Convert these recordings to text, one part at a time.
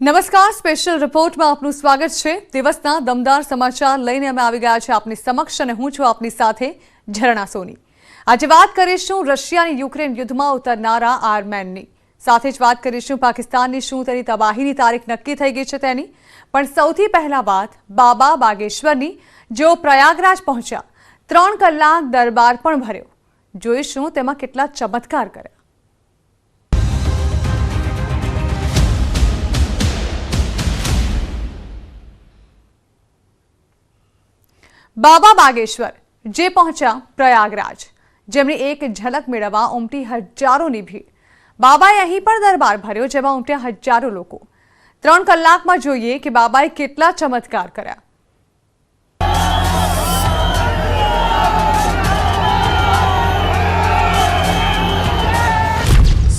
નમસ્કાર, સ્પેશિયલ રિપોર્ટમાં આપનું સ્વાગત છે। દિવસના દમદાર સમાચાર લઈને અમે આવી ગયા છે આપની સમક્ષ અને હું છું આપની સાથે ઝરણા સોની। આજે વાત કરીશું રશિયાની યુક્રેન યુદ્ધમાં ઉતરનારા આર્મેનની, સાથે જ વાત કરીશું પાકિસ્તાનની શું તેની તબાહીની તારીખ નક્કી થઈ ગઈ છે તેની। પણ સૌથી પહેલા વાત બાબા બાગેશ્વરની, જેઓ પ્રયાગરાજ પહોંચ્યા, 3 કલાક દરબાર પણ ભર્યો। જોઈશું તેમાં કેટલા ચમત્કાર કર્યા। बाबा बागेश्वर जे पहुंचा प्रयागराज, जेमनी एक झलक मेळववा उमटी हजारों भीड़। बाबाए अहीं पण दरबार भर्यो, जेमां उमट्या हजारों लोको। 3 कलाकमां जोईए के बाबाए केटला चमत्कार कर्या।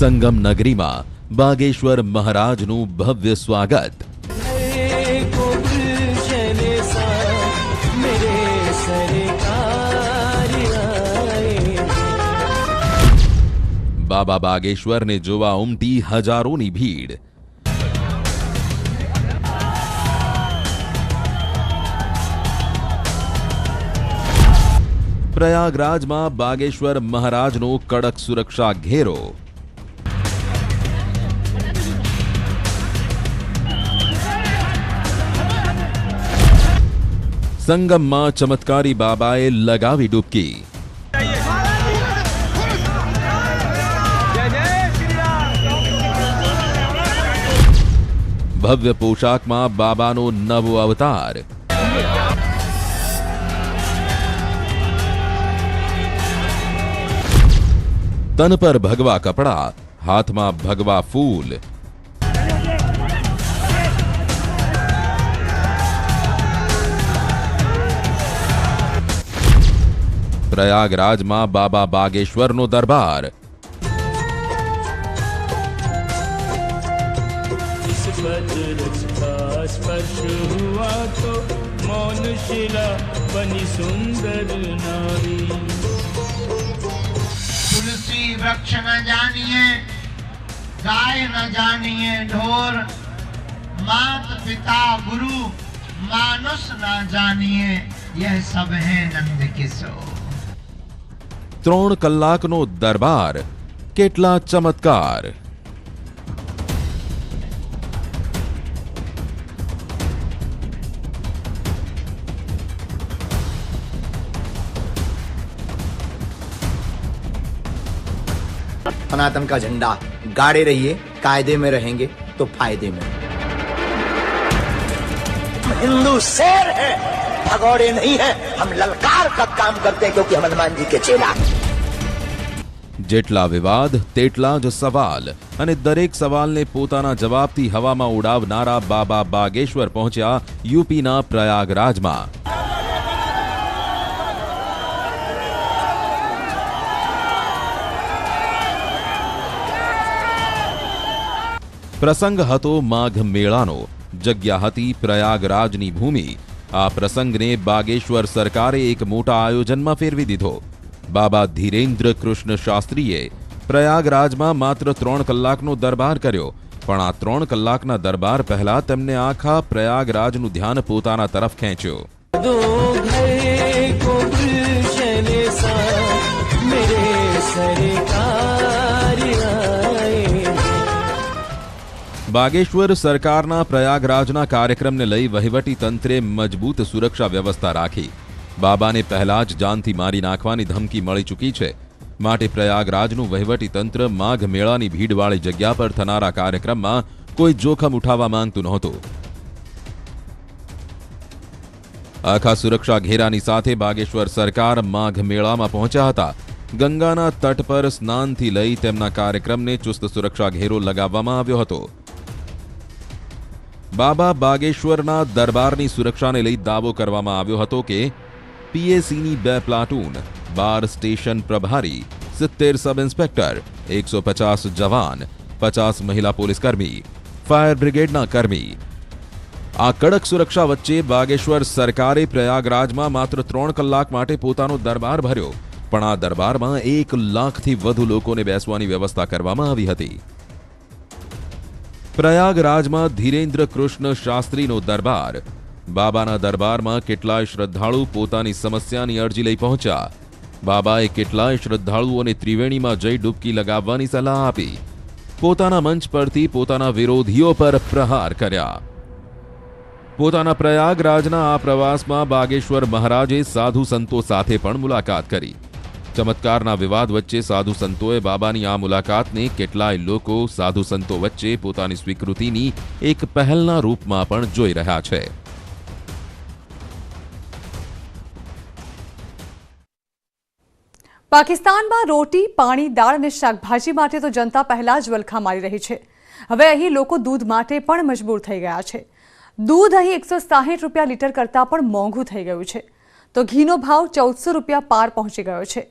संगम नगरी में बागेश्वर महाराजनु भव्य स्वागत। बाबा बागेश्वर ने जोवा उमटी हजारों की भीड़। प्रयागराज में बागेश्वर महाराज नो कड़क सुरक्षा घेरो। संगम में चमत्कारी बाबाए लगावी डुबकी। भव्य पोशाक में बाबानो नवो अवतार। तन पर भगवा कपड़ा, हाथ में भगवा फूल। प्रयागराज में बाबा बागेश्वर नो दरबार। स्पर्श हुआ तो मौन शिला बनी सुंदर नारी। तुलसी वृक्ष न जानिए, गाय न जानिए ढोर, मात पिता गुरु मानुष न जानिए, यह सब है नंद किशोर। 3 कलाकनो दरबार, केटला चमत्कार। सनातन का झंडा गाड़े रहिए, कायदे में रहेंगे तो फायदे में। हम हिंदू शेर हैं, भगौड़े नहीं हैं। हम ललकार का काम करते हैं क्योंकि हम हनुमान जी के चेला। जेटला विवाद तेटला ज सवाल, अने दरेक सवाल ने पोताना जवाबथी हवामां उडावनारा बाबा बागेश्वर पहोंच्या यूपीना प्रयागराज में। प्रसंग हतो माघ मेळानो, जग्या हती प्रयागराजनी भूमि। आ प्रसंगने बागेश्वर सरकारे एक मोटा आयोजन में फेरवी दीधो। बाबा धीरेन्द्र कृष्ण शास्त्रीए प्रयागराज में मात्र 3 कलाकनो दरबार कर्यो, पण आ 3 कलाकना दरबार पहला तेमने आखा प्रयागराजनु ध्यान पोताना तरफ खेंच्यो। बागेश्वर सरकारना प्रयागराजना कार्यक्रमने लई वहीवटी तंत्रे मजबूत सुरक्षा व्यवस्था राखी। बाबाने पहला ज जानथी मारी नाखवानी धमकी मळी चूकी छे, माटे प्रयागराजनु वहीवटी तंत्र माघ मेळानी भीड़वाળી जग्या पर थनारा कार्यक्रममां कोई जोखम उठावा मांगतुं नहोतुं। आखा सुरक्षा घेरानी साथे बागेश्वर सरकार माघ मेळामां पहोंच्या हता। गंगाना तट पर स्नानथी लई तेमना कार्यक्रमने चुस्त सुरक्षा घेरो लगाववामां આવ્યો હતો। बाबा बागेश्वरना दरबारनी सुरक्षाने लई दावो करवामां આવ્યો હતો કે पीएसीनी 2 प्लाटून, 12 स्टेशन प्रभारी, 70 सब इंस्पेक्टर, 150 जवान, 50 महिला पुलिसकर्मी, फायर ब्रिगेडना कर्मी। आ कड़क सुरक्षा वच्चे बागेश्वर सरकारे प्रयागराजमां मात्र 3 कलाक माटे पोतानो दरबार भर्यो, पण आ दरबारमां 1 लाखथी વધુ લોકોને બેસવાની વ્યવસ્થા કરવામાં આવી હતી। પ્રયાગરાજમાં ધીરેન્દ્ર કૃષ્ણ શાસ્ત્રીનો દરબાર. બાબાના દરબારમાં કેટલાય શ્રદ્ધાળુ પોતાની સમસ્યાની અરજી લઈ પહોંચ્યા. બાબાએ કેટલાય શ્રદ્ધાળુઓને ત્રિવેણીમાં જઈ ડૂબકી લગાવવાની સલાહ આપી. પોતાના મંચ પરથી પોતાના વિરોધીઓ પર પ્રહાર કર્યા. પોતાના પ્રયાગરાજના આ પ્રવાસમાં બાગેશ્વર મહારાજે સાધુ સંતો સાથે પણ મુલાકાત કરી. ચમત્કારના વિવાદ વચ્ચે સાધુ સંતોએ બાબાની આ મુલાકાતને કેટલાય લોકો સાધુ સંતો વચ્ચે પોતાની સ્વીકૃતિની એક પહેલના રૂપમાં પણ જોઈ રહ્યા છે. પાકિસ્તાનમાં રોટી, પાણી, દાળ અને શાકભાજી માટે તો જનતા પહેલા જ વલખા મારી રહી છે. હવે અહીં લોકો દૂધ માટે પણ મજબૂર થઈ ગયા છે. દૂધ અહીં 160 રૂપિયા લીટર કરતાં પણ મોંઘું થઈ ગયું છે. તો ઘીનો ભાવ 1400 રૂપિયા પાર પહોંચી ગયો છે.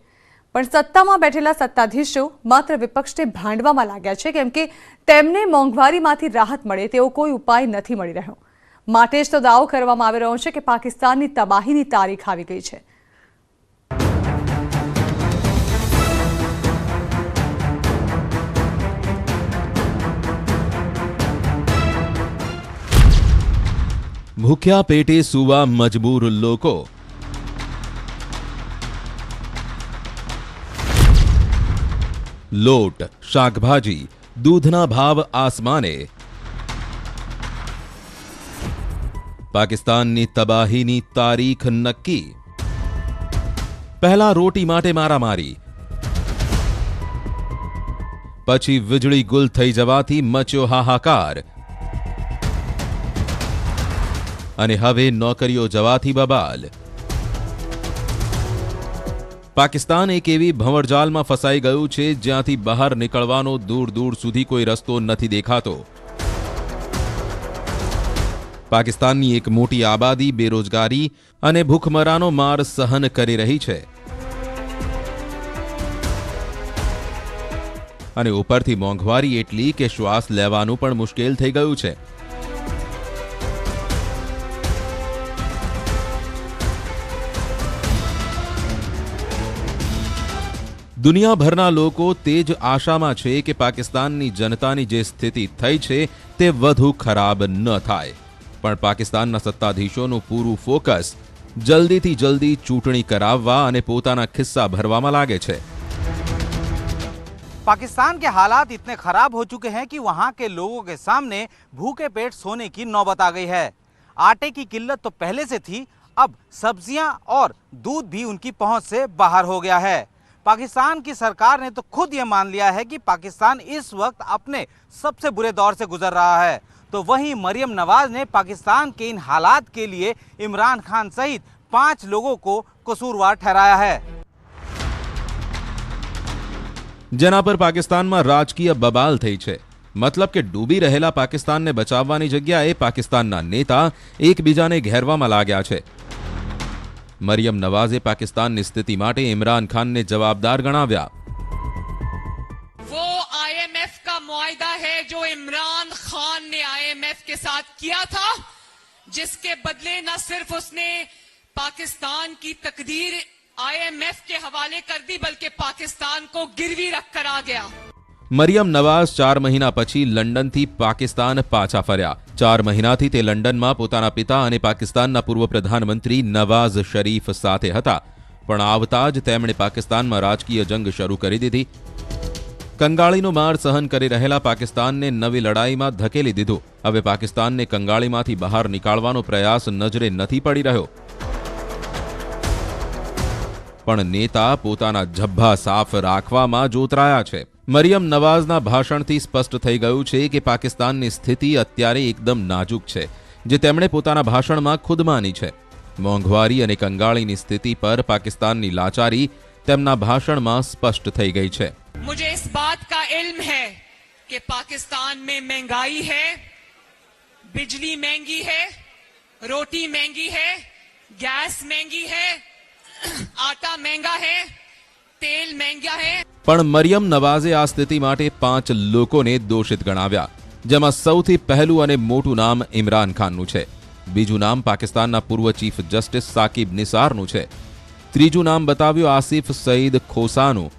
પણ સત્તામાં બેઠેલા સત્તાધીશો માત્ર વિપક્ષને ભાંડવામાં લાગ્યા છે, કેમ કે તેમને મોંઘવારીમાંથી રાહત મળે તેવો કોઈ ઉપાય નથી મળી રહ્યો. માટે જ તો દાવો કરવામાં આવી રહ્યો છે કે પાકિસ્તાનની તબાહીની તારીખ આવી ગઈ છે. ભૂખ્યા પેટે સૂવા મજબૂર લોકો. લોટ, શાકભાજી, દૂધના ભાવ આસમાને. પાકિસ્તાનની તબાહીની તારીખ નક્કી. પહેલા રોટી માટે મારામારી, પછી વીજળી ગુલ થઈ જવાથી મચ્યો હાહાકાર, અને હવે નોકરીઓ જવાથી બબાલ. પાકિસ્તાન એક એવી ભંવરજાલમાં ફસાઈ ગયું છે જ્યાંથી બહાર નીકળવાનો દૂર દૂર સુધી કોઈ રસ્તો નથી દેખાતો. પાકિસ્તાનની એક મોટી આબાદી બેરોજગારી અને ભૂખમરાનો માર સહન કરી રહી છે. અને ઉપરથી મોંઘવારી એટલી કે શ્વાસ લેવાનું પણ મુશ્કેલ થઈ ગયું છે. દુનિયાભરના લોકો તે જ આશામાં છે કે પાકિસ્તાનની જનતાની જે સ્થિતિ થઈ છે તે વધુ ખરાબ ન થાય. પણ પાકિસ્તાનના સત્તાધીશોનું પૂરું ફોકસ જલ્દીથી જલ્દી ચૂંટણી કરાવવા અને પોતાના ખિસ્સા ભરવામાં લાગે છે. पाकिस्तान के हालात इतने खराब हो चुके हैं कि वहां के लोगों के सामने भूखे पेट सोने की नौबत आ गई है. आटे की किल्लत तो पहले से थी, अब सब्जियां और दूध भी उनकी पहुंच से बाहर हो गया है. पाकिस्तान की सरकार ने तो खुद ये मान लिया है कि पाकिस्तान इस वक्त अपने सबसे बुरे दौर से गुजर रहा है. तो वहीं मरियम नवाज ने पाकिस्तान के इन हालात के लिए इमरान खान सहित 5 लोगों को कसूरवार ठहराया है. જેના પર પાકિસ્તાનમાં રાજકીય બબાલ થઈ છે. મતલબ કે ડૂબી રહેલા પાકિસ્તાનને બચાવવાની જગ્યાએ પાકિસ્તાનના નેતા એકબીજાને ઘેરવામાં લાગ્યા છે. મરિયમ નવાઝે પાકિસ્તાનની સ્થિતિ માટે ઇમરાન ખાનને જવાબદાર ગણાવ્યા. वो IMF का मुआहदा है जो इमरान खान ने IMF के साथ किया था, जिसके बदले न सिर्फ उसने पाकिस्तान की तकदीर IMF के हवाले कर दी, बल्कि पाकिस्तान को गिरवी रखकर आ गया. મરિયમ નવાઝ 4 મહિના પછી લંડનથી પાકિસ્તાન પાછા ફર્યા. 4 મહિનાથી તે લંડનમાં પોતાના પિતા અને પાકિસ્તાનના પૂર્વ પ્રધાનમંત્રી નવાઝ શરીફ સાથે હતા. પણ આવતા જ તેમણે પાકિસ્તાનમાં રાજકીય જંગ શરૂ કરી દીધી. કંગાળીનો માર સહન કરી રહેલા પાકિસ્તાનને નવી લડાઈમાં ધકેલી દીધું. હવે પાકિસ્તાનને કંગાળીમાંથી બહાર નીકાળવાનો પ્રયાસ નજરે નથી પડી રહ્યો. પણ નેતા પોતાના ઝભ્ભા સાફ રાખવામાં જોતરાયા છે. મરિયમ નવાઝના ભાષણથી સ્પષ્ટ થઈ ગયું છે કે પાકિસ્તાનની સ્થિતિ અત્યારે એકદમ નાજુક છે, જે તેમણે પોતાના ભાષણમાં ખુદ માની છે. મોંઘવારી અને કંગાળીની સ્થિતિ પર પાકિસ્તાનની લાચારી તેમના ભાષણમાં સ્પષ્ટ થઈ ગઈ છે. मुझे इस बात का इल्म है कि पाकिस्तान में महंगाई है, बिजली महंगी है, रोटी महंगी है, गैस महंगी है, आटा महंगा है, तेल महंगा है. પણ મરિયમ નવાઝે આ સ્થિતિ માટે 5 લોકોને દોષિત ગણાવ્યા, જેમાં સૌથી પહેલું અને મોટું નામ ઇમરાન ખાનનું છે. બીજું નામ પાકિસ્તાનના પૂર્વ ચીફ જસ્ટિસ સાકિબ નિસારનું છે. ત્રીજું નામ બતાવ્યું આસિફ સઈદ ખોસાનું.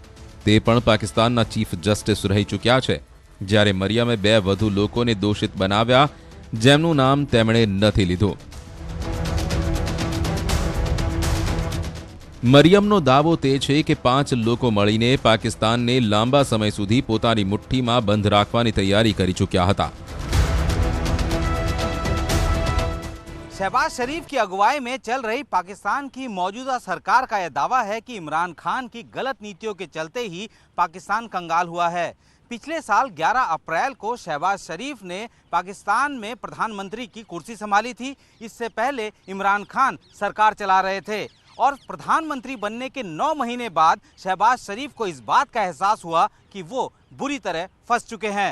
તે પણ પાકિસ્તાનના ચીફ જસ્ટિસ રહી ચૂક્યા છે. જ્યારે મરિયમે 2 વધુ લોકોને દોષિત બનાવ્યા, જેમનું નામ તેમણે નથી લીધું. મરિયમનો દાવો તે છે કે 5 લોકો મળીને પાકિસ્તાનને લાંબા સમય સુધી પોતાની મુઠ્ઠીમાં બંધ રાખવાની તૈયારી કરી ચૂક્યા હતા. शहबाज शरीफ की अगुवाई में चल रही पाकिस्तान की मौजूदा सरकार का यह दावा है कि इमरान खान की गलत नीतियों के चलते ही पाकिस्तान कंगाल हुआ है. पिछले साल 11 अप्रैल को शहबाज शरीफ ने पाकिस्तान में प्रधानमंत्री की कुर्सी संभाली थी. इससे पहले इमरान खान सरकार चला रहे थे और प्रधानमंत्री बनने के 9 महीने बाद शहबाज शरीफ को इस बात का एहसास हुआ कि वो बुरी तरह फंस चुके हैं.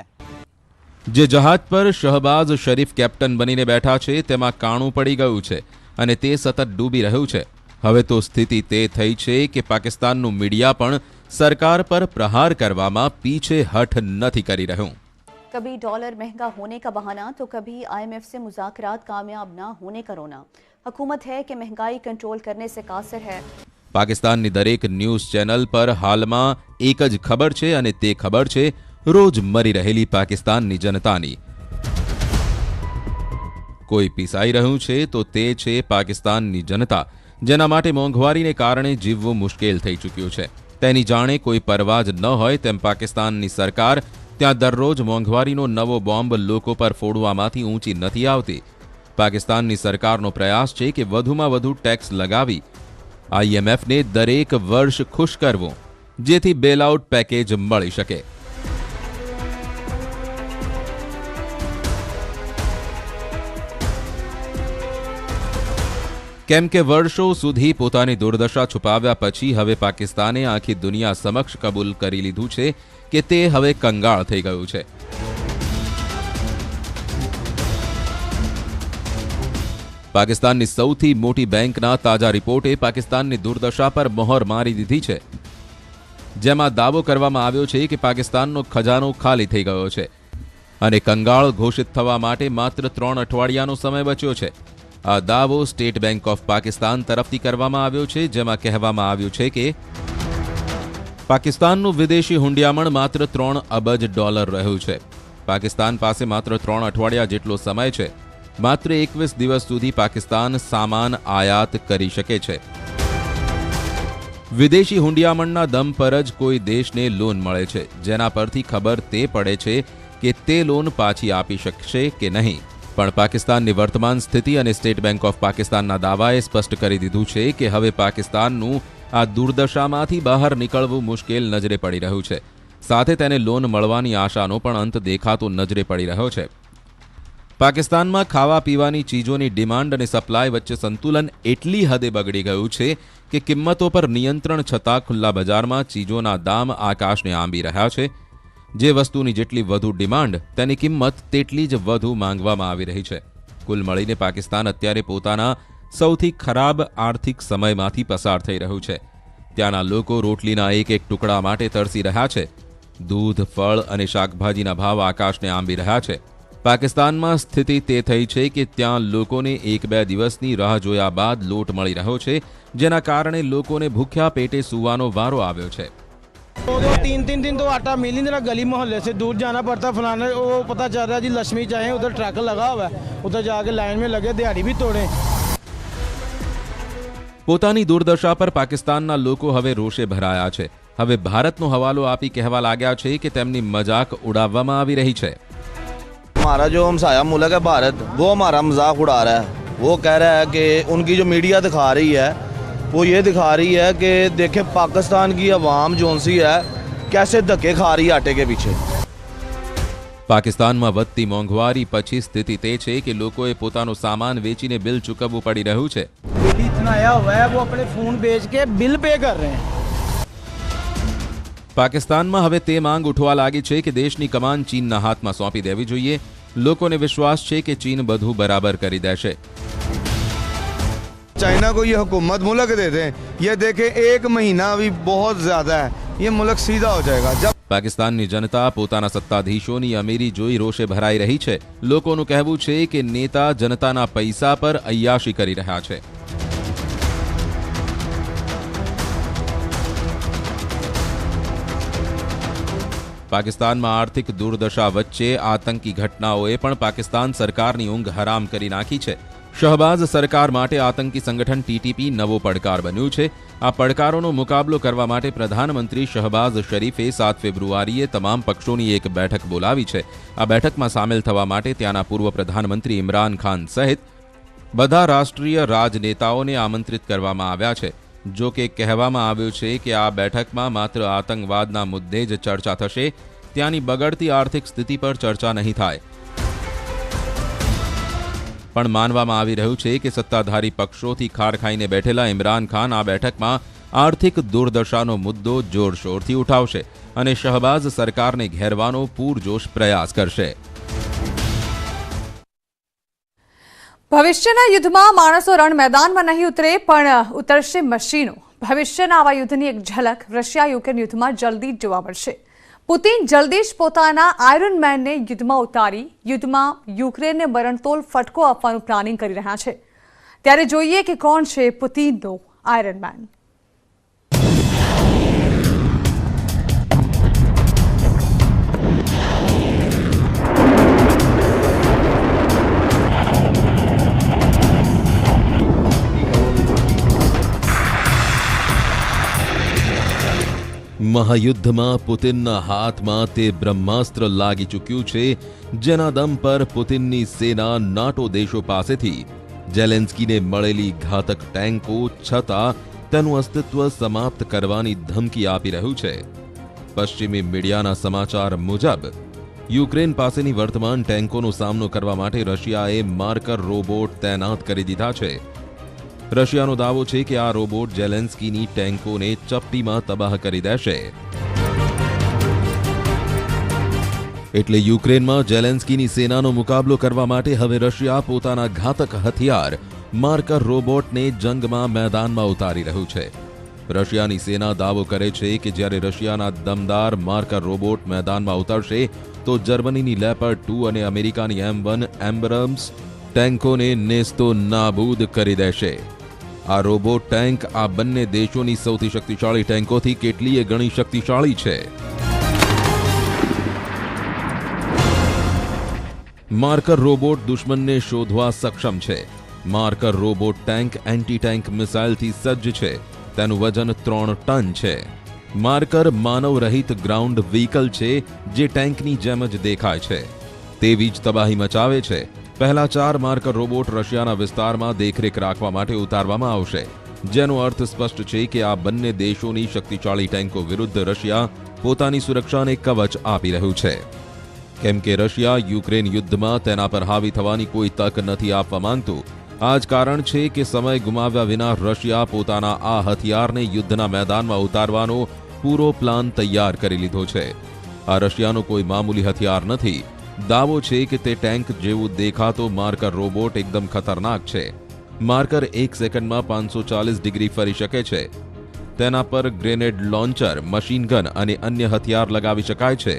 જે જહાજ પર શહબાઝ શરીફ કેપ્ટન બનીને બેઠા છે તેમાં કાણું પડી ગયું છે અને તે સતત ડૂબી રહ્યું છે. હવે તો સ્થિતિ તે થઈ છે કે પાકિસ્તાનનું મીડિયા પણ સરકાર પર પ્રહાર કરવામાં પીછે હઠ નથી કરી રહ્યું. कभी डॉलर महंगा होने का बहाना तो कभी आईएमएफ से मुज़ाकरात कामयाब ना होने का रोना. हुकूमत है कि महंगाई कंट्रोल करने से कासिर है. પાકિસ્તાનની દરેક ન્યૂઝ ચેનલ પર હાલમાં એક જ ખબર છે અને તે ખબર છે રોજ મરી રહેલી પાકિસ્તાનની જનતાની. કોઈ પીસાઈ રહ્યું છે તો તે છે પાકિસ્તાનની જનતા, જેના માટે મોંઘવારીને કારણે જીવવું મુશ્કેલ થઈ ચૂક્યું છે. તેની જાણે કોઈ પરવા જ ન હોય તેમ પાકિસ્તાનની સરકાર ત્યાં દરરોજ મોંઘવારીનો નવો બોમ્બ લોકો પર ફોડવામાંથી ઊંચી નથી આવતી. પાકિસ્તાનની સરકારનો પ્રયાસ છે કે વધુમાં વધુ ટેક્સ લગાવી આઈએમએફને દરેક વર્ષ ખુશ કરવું, જેથી બેલઆઉટ પેકેજ મળી શકે. કેમ કે વર્ષો સુધી પોતાની દુર્દશા છુપાવ્યા પછી હવે પાકિસ્તાને આખી દુનિયા સમક્ષ કબૂલ કરી લીધું છે કે તે હવે કંગાળ થઈ ગયું છે. પાકિસ્તાનની સૌથી મોટી બેંકના તાજા રિપોર્ટે પાકિસ્તાનની દુર્દશા પર મહોર મારી દીધી છે, જેમાં દાવો કરવામાં આવ્યો છે કે પાકિસ્તાનનો ખજાનો ખાલી થઈ ગયો છે અને કંગાળ ઘોષિત થવા માટે માત્ર 3 અઠવાડિયાનો સમય બચ્યો છે. આ દાવો સ્ટેટ બેંક ઓફ પાકિસ્તાન તરફથી કરવામાં આવ્યો છે, જેમાં કહેવામાં આવ્યું છે કે પાકિસ્તાનનું વિદેશી હુંડિયામણ માત્ર $3 અબજ રહ્યું છે. પાકિસ્તાન પાસે માત્ર 3 અઠવાડિયા જેટલો સમય છે. માત્ર 21 દિવસ સુધી પાકિસ્તાન સામાન આયાત કરી શકે છે. વિદેશી હુંડિયામણના દમ પર જ કોઈ દેશને લોન મળે છે, જેના પરથી ખબર તે પડે છે કે તે લોન પાછી આપી શકશે કે નહીં. પણ પાકિસ્તાનની વર્તમાન સ્થિતિ અને સ્ટેટ બેંક ઓફ પાકિસ્તાનના દાવાએ સ્પષ્ટ કરી દીધું છે કે હવે પાકિસ્તાનનું આ દુર્દશામાંથી બહાર નીકળવું મુશ્કેલ નજરે પડી રહ્યું છે. સાથે તેને લોન મળવાની આશાનો પણ અંત દેખાતો નજરે પડી રહ્યો છે. પાકિસ્તાનમાં ખાવા પીવાની ચીજોની ડિમાન્ડ અને સપ્લાય વચ્ચે સંતુલન એટલી હદે બગડી ગયું છે કે કિંમતો પર નિયંત્રણ છતાં ખુલ્લા બજારમાં ચીજોના દામ આકાશને આંબી રહ્યા છે. જે વસ્તુની જેટલી વધુ ડિમાન્ડ તેની કિંમત તેટલી જ વધુ માંગવામાં આવી રહી છે. કુલ મળીને પાકિસ્તાન અત્યારે પોતાના સૌથી ખરાબ આર્થિક સમયમાંથી પસાર થઈ રહ્યું છે. ત્યાંના લોકો રોટલીના એક ટુકડા માટે તરસી રહ્યા છે. દૂધ, ફળ અને શાકભાજીના ભાવ આકાશને આંબી રહ્યા છે. પાકિસ્તાનમાં સ્થિતિ તે થઈ છે કે ત્યાં લોકોને 1-2 દિવસની રાહ જોયા બાદ લોટ મળી રહ્યો છે, જેના કારણે લોકોને ભૂખ્યા પેટે સૂવાનો વારો આવ્યો છે. 2-3 दिन तो आटा मिल ही नहीं रहा. गली मोहल्ले से दूर जाना पड़ता. फलाने वो पता चल रहा है जी लक्ष्मी चाहे उधर ट्रक लगा हुआ है, उधर जाके लाइन में लगे, दिहाड़ी भी तोड़े. પોતાની દુર્દશા પર પાકિસ્તાનના લોકો હવે રોષે ભરાયા છે. હવે ભારતનો હવાલો આપી કહેવા લાગ્યા છે કે તેમની મજાક ઉડાવવામાં આવી રહી છે. हमारा जो हमसाया मुल्क है भारत, वो हमारा मजाक उड़ा रहा है. वो कह रहा है कि उनकी जो मीडिया दिखा रही है वो ये दिखा रही है कि देखें पाकिस्तान की अवाम जोन सी है कैसे धक्के खा रही है आटे के पीछे. પાકિસ્તાનમાં વધતી મોંઘવારી પછી સ્થિતિ તે છે કે લોકોએ પોતાનો સામાન વેચીને બિલ ચૂકવવું પડી રહ્યું છે. बिल इतना आया हुआ है वो अपने फोन बेच के बिल पे कर रहे हैं. પાકિસ્તાનમાં હવે તે માંગ ઉઠવા લાગી છે કે દેશની કમાન ચીનના હાથમાં સોંપી દેવી જોઈએ. લોકોને વિશ્વાસ છે કે ચીન બધું બરાબર કરી દેશે. चाइना को ये हुकूमत मुल्क दे दें, ये देखें 1 महीना अभी बहुत ज्यादा है, ये मुल्क सीधा हो जाएगा. जब પાકિસ્તાનની જનતા પોતાના સત્તાધીશોની અમીરી જોઈ રોષે ભરાઈ રહી છે. લોકોનું કહેવું છે કે નેતા જનતાના પૈસા પર અય્યાશી કરી રહ્યા છે. પાકિસ્તાનમાં આર્થિક દુર્દશા વચ્ચે આતંકી ઘટનાઓએ પણ પાકિસ્તાન સરકારની ઊંઘ હરામ કરી નાખી છે. શહબાઝ સરકાર માટે આતંકી સંગઠન ટીટીપી નવો પડકાર બન્યું છે. આ પડકારોનો મુકાબલો કરવા માટે પ્રધાનમંત્રી શહબાઝ શરીફે 7 ફેબ્રુઆરીએ તમામ પક્ષોની એક બેઠક બોલાવી છે. આ બેઠકમાં સામેલ થવા માટે ત્યાંના પૂર્વ પ્રધાનમંત્રી ઇમરાન ખાન સહિત બધા રાષ્ટ્રીય રાજનેતાઓને આમંત્રિત કરવામાં આવ્યા છે. જો કે કહેવામાં આવ્યું છે કે આ બેઠકમાં માત્ર આતંકવાદના મુદ્દે જ ચર્ચા થશે, ત્યાંની બગડતી આર્થિક સ્થિતિ પર ચર્ચા નહીં થાય. પણ માનવામાં આવી રહ્યું છે કે સત્તાધારી પક્ષોથી ખાર ખાઈને બેઠેલા ઇમરાન ખાન આ બેઠકમાં આર્થિક દુર્દશાનો મુદ્દો જોરશોરથી ઉઠાવશે અને શહબાઝ સરકારને ઘેરવાનો પૂરજોશ પ્રયાસ કરશે. ભવિષ્યના યુદ્ધમાં માણસો રણ મેદાનમાં નહીં ઉતરે પણ ઉતરશે મશીનો. ભવિષ્યના આવા યુદ્ધની એક ઝલક રશિયા યુક્રેન યુદ્ધમાં જલ્દી જ જોવા મળશે. પુતિન જલ્દી જ પોતાના આયરન મેનને યુદ્ધમાં ઉતારી યુદ્ધમાં યુક્રેનને મરણતોલ ફટકો આપવાનું પ્લાનિંગ કરી રહ્યા છે. ત્યારે જોઈએ કે કોણ છે પુતિનનો આયરન મેન. મહાયુદ્ધમાં પુતિનના હાથમાં તે બ્રહ્માસ્ત્ર લાગી ચૂક્યું છે, જેના દમ પર પુતિનની સેના નાટો દેશો પાસેથી ઝેલેન્સ્કીને મળેલી ઘાતક ટેન્કો છતાં તેનું અસ્તિત્વ સમાપ્ત કરવાની ધમકી આપી રહ્યું છે. પશ્ચિમી મીડિયાના સમાચાર મુજબ યુક્રેન પાસેની વર્તમાન ટેન્કોનો સામનો કરવા માટે રશિયાએ માર્કર રોબોટ તૈનાત કરી દીધા છે. રશિયાનો દાવો છે કે આ રોબોટ ઝેલેન્સ્કીની ટેન્કોને ચપટીમાં તબાહ કરી દેશે. એટલે યુક્રેનમાં ઝેલેન્સ્કીની સેનાનો મુકાબલો કરવા માટે હવે રશિયા પોતાના ઘાતક હથિયાર માર્કર રોબોટને જંગમાં મેદાનમાં ઉતારી રહ્યું છે. રશિયાની સેના દાવો કરે છે કે જ્યારે રશિયાના દમદાર માર્કર રોબોટ મેદાનમાં ઉતરશે તો જર્મનીની લેપર્ડ 2 અને અમેરિકાની M1 એમ્બ્રમ્સ ટેન્કોને નેસ્તો નાબૂદ કરી દેશે. આ રોબોટ ટેન્ક આ બંને દેશોની સૌથી શક્તિશાળી ટેન્કોથી કેટલીય ગણી શક્તિશાળી છે. માર્કર રોબોટ દુશ્મનને શોધવા સક્ષમ છે. Marker robot tank anti tank મિસાઇલથી સજ્જ છે. તેનું વજન 3 ટન છે. માર્કર માનવ રહિત ગ્રાઉન્ડ વ્હીકલ છે જે ટેન્કની જેમ જ દેખાય છે. તેવી જ તબાહી મચાવે છે. પહેલા 4 માર્કર રોબોટ રશિયાના વિસ્તારમાં દેખરેખ રાખવા માટે ઉતારવામાં આવશે, જેનો અર્થ સ્પષ્ટ છે કે આ બંને દેશોની શક્તિશાળી ટેન્કો વિરુદ્ધ રશિયા પોતાની સુરક્ષાને કવચ આપી રહ્યું છે. કેમ કે રશિયા યુક્રેન યુદ્ધમાં તેના પર હાવી થવાની કોઈ તક નથી આપવા માંગતું. આ જ કારણ છે કે સમય ગુમાવ્યા વિના રશિયા પોતાના આ હથિયારને યુદ્ધના મેદાનમાં ઉતારવાનો પૂરો પ્લાન તૈયાર કરી લીધો છે. આ રશિયાનો કોઈ મામૂલી હથિયાર નથી. દાવો છે કે તે ટેન્ક જેવું દેખાતો માર્કર રોબોટ એકદમ ખતરનાક છે. માર્કર 1 સેકન્ડમાં 540 ડિગ્રી ફરી શકે છે. તેના પર ગ્રેનેડ લોન્ચર, મશીન ગન અને અન્ય હથિયાર લગાવી શકાય છે.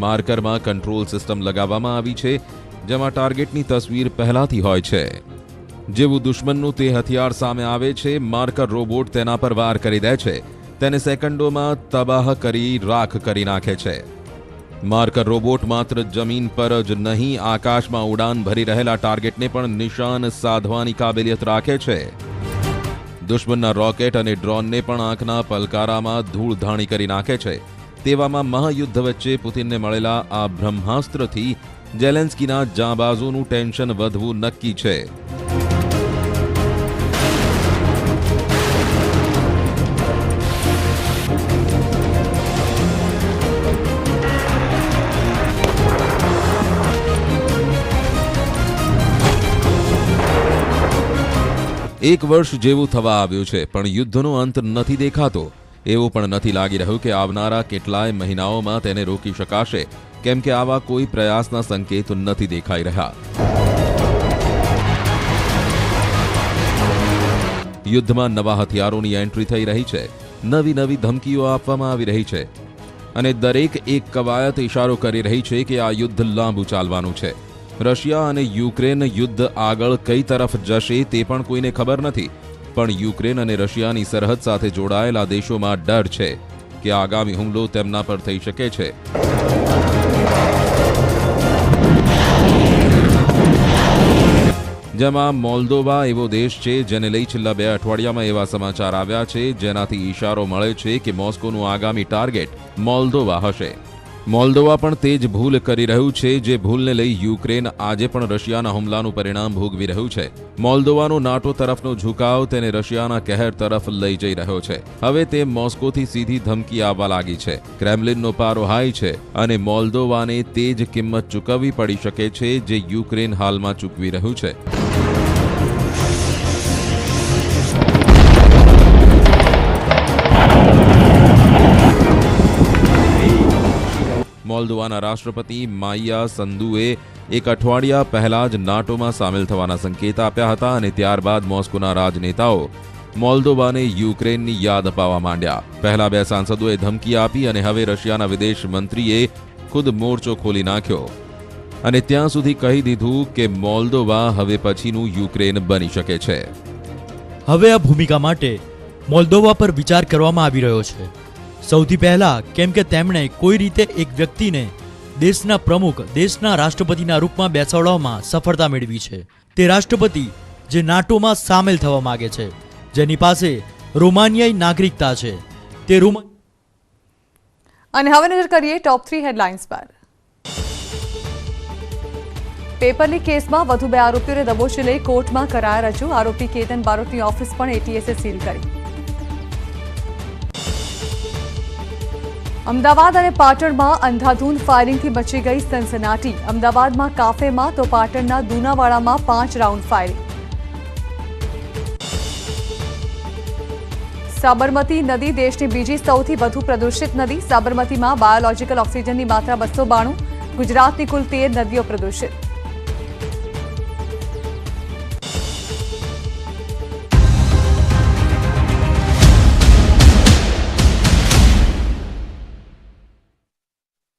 માર્કરમાં કંટ્રોલ સિસ્ટમ લગાવવામાં આવી છે, જેમાં ટાર્ગેટની તસવીર પહેલાથી હોય છે. જેવું દુશ્મનનું તે હથિયાર સામે આવે છે, માર્કર રોબોટ તેના પર વાર કરી દે છે. તેને સેકન્ડોમાં તબાહ કરી રાખ કરી નાખે છે. માર્કર રોબોટ માત્ર જમીન પર જ નહીં, આકાશમાં ઉડાન ભરી રહેલા ટાર્ગેટને પણ નિશાન સાધવાની કાબેલિયત રાખે છે. દુશ્મનના રોકેટ અને ડ્રોનને પણ આંખના પલકારામાં ધૂળધાણી કરી નાખે છે. તેવામાં મહાયુદ્ધ વચ્ચે પુતિનને મળેલા આ બ્રહ્માસ્ત્રથી ઝેલેન્સ્કીના જાંબાઝોનું ટેન્શન વધવું નક્કી છે. એક વર્ષ જેવું થવા આવ્યું છે, પણ યુદ્ધનો અંત નથી દેખાતો. એવું પણ નથી લાગી રહ્યું કે આવનારા કેટલાય મહિનાઓમાં તેને રોકી શકાશે, કેમ કે આવા કોઈ પ્રયાસના સંકેત નથી દેખાઈ રહ્યા. યુદ્ધમાં નવા હથિયારોની એન્ટ્રી થઈ રહી છે, નવી નવી ધમકીઓ આપવામાં આવી રહી છે અને દરેક એક કવાયત ઇશારો કરી રહી છે કે આ યુદ્ધ લાંબુ ચાલવાનું છે. રશિયા અને યુક્રેન યુદ્ધ આગળ કઈ તરફ જશે તે પણ કોઈને ખબર નથી, પણ યુક્રેન અને રશિયાની સરહદ સાથે જોડાયેલા દેશોમાં ડર છે. કે આગામી હુમલો તેમના પર થઈ શકે છે। જેમાં મોલ્દોવા એવો દેશ છે જેને લઈ છેલ્લા 2 અઠવાડિયામાં એવા સમાચાર આવ્યા છે જેનાથી ઈશારો મળે છે કે મોસ્કોનું આગામી ટાર્ગેટ મોલ્દોવા હશે। મોલ્દોવા પણ તે જ ભૂલ કરી રહ્યું છે જે ભૂલને લઈ યુક્રેન આજે પણ રશિયાના હુમલાનું પરિણામ ભોગવી રહ્યું છે। મોલ્દોવાનો નાટો તરફનો ઝુકાવ તેને રશિયાના કહેર તરફ લઈ જઈ રહ્યો છે। હવે તે મોસ્કોથી સીધી ધમકી આવવા લાગી છે। ક્રેમલિનનો પારો હાઈ છે અને મોલ્દોવાને તે જ કિંમત ચૂકવવી પડી શકે છે જે યુક્રેન હાલમાં ચૂકવી રહ્યું છે। મોલ્દોવાના રાષ્ટ્રપતિ માયા સંદુએ એક અઠવાડિયા પહેલા જ નાટોમાં સામેલ થવાના સંકેત આપ્યા હતા અને ત્યારબાદ મોસ્કોના રાજનેતાઓ મોલ્દોવાને યુક્રેનની યાદ અપાવવા માંડ્યા। પહેલા 2 સાંસદોએ ધમકી આપી અને હવે રશિયાના વિદેશ મંત્રીએ ખુદ મોરચો ખોલી નાખ્યો અને ત્યાં સુધી કહી દીધું કે મોલ્દોવા હવે પછીનું યુક્રેન બની શકે છે। હવે આ ભૂમિકા માટે મોલ્દોવા પર વિચાર કરવામાં આવી રહ્યો છે। સૌથી પહેલા કેમ કે તેમણે કોઈ રીતે એક વ્યક્તિને દેશના પ્રમુખ દેશના રાષ્ટ્રપતિના રૂપમાં બેસાડવામાં સફળતા મેળવી છે। તે રાષ્ટ્રપતિ જે નાટોમાં સામેલ થવા માંગે છે, જેની પાસે રોમાનિયાઈ નાગરિકતા છે। તે અને હવે નજર કરીએ ટોપ 3 હેડલાઇન્સ પર। પેપર લીક કેસમાં વધુ 2 આરોપીઓને દબોચી લઈ કોર્ટમાં કરાયા રજૂ। આરોપી કેતન બારોટની ઓફિસ પણ એટીએસે સીલ કરી। અમદાવાદ અને પાટણમાં અંધાધૂંધ ફાયરિંગથી મચી ગઈ સનસનાટી। અમદાવાદમાં કાફેમાં તો પાટણના દુનાવાડામાં 5 રાઉન્ડ ફાયરિંગ। સાબરમતી નદી દેશની બીજી સૌથી વધુ પ્રદૂષિત નદી। સાબરમતીમાં બાયોલોજિકલ ઓક્સિજનની માત્રા 292। ગુજરાતની કુલ 13 નદીઓ પ્રદૂષિત।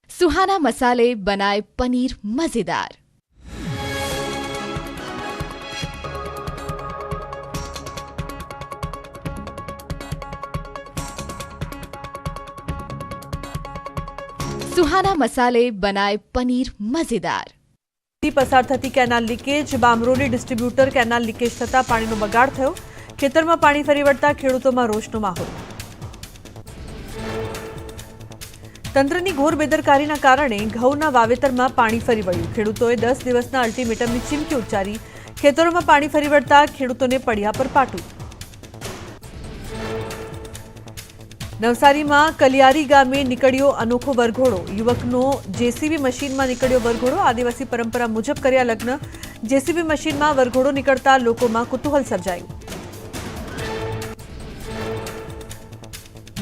सुहाना मसाले बनाए पनीर मजेदार। सुहाना मसाले बनाए पनीर मजेदार। પસાર થતી canal leakage. Bamroli distributor canal leakage થતા પાણીનો બગાડ થયો। ખેતરમાં પાણી ફરી વળતા ખેડૂતોમાં રોષનો માહોલ। તંત્રની ઘોર બેદરકારીના કારણે ઘઉંના વાવેતરમાં પાણી ફરી વળ્યું। ખેડૂતોએ 10 દિવસના અલ્ટિમેટમની ચીમકી ઉચ્ચારી। ખેતરોમાં પાણી ફરી વળતા ખેડૂતોને પડ્યા પર પાટું। નવસારીમાં કલિયારી ગામે નીકળ્યો અનોખો વરઘોડો। યુવકનો જેસીબી મશીનમાં નીકળ્યો વરઘોડો। આદિવાસી પરંપરા મુજબ કર્યા લગ્ન। જેસીબી મશીનમાં વરઘોડો નીકળતા લોકોમાં કુતૂહલ સર્જાયું।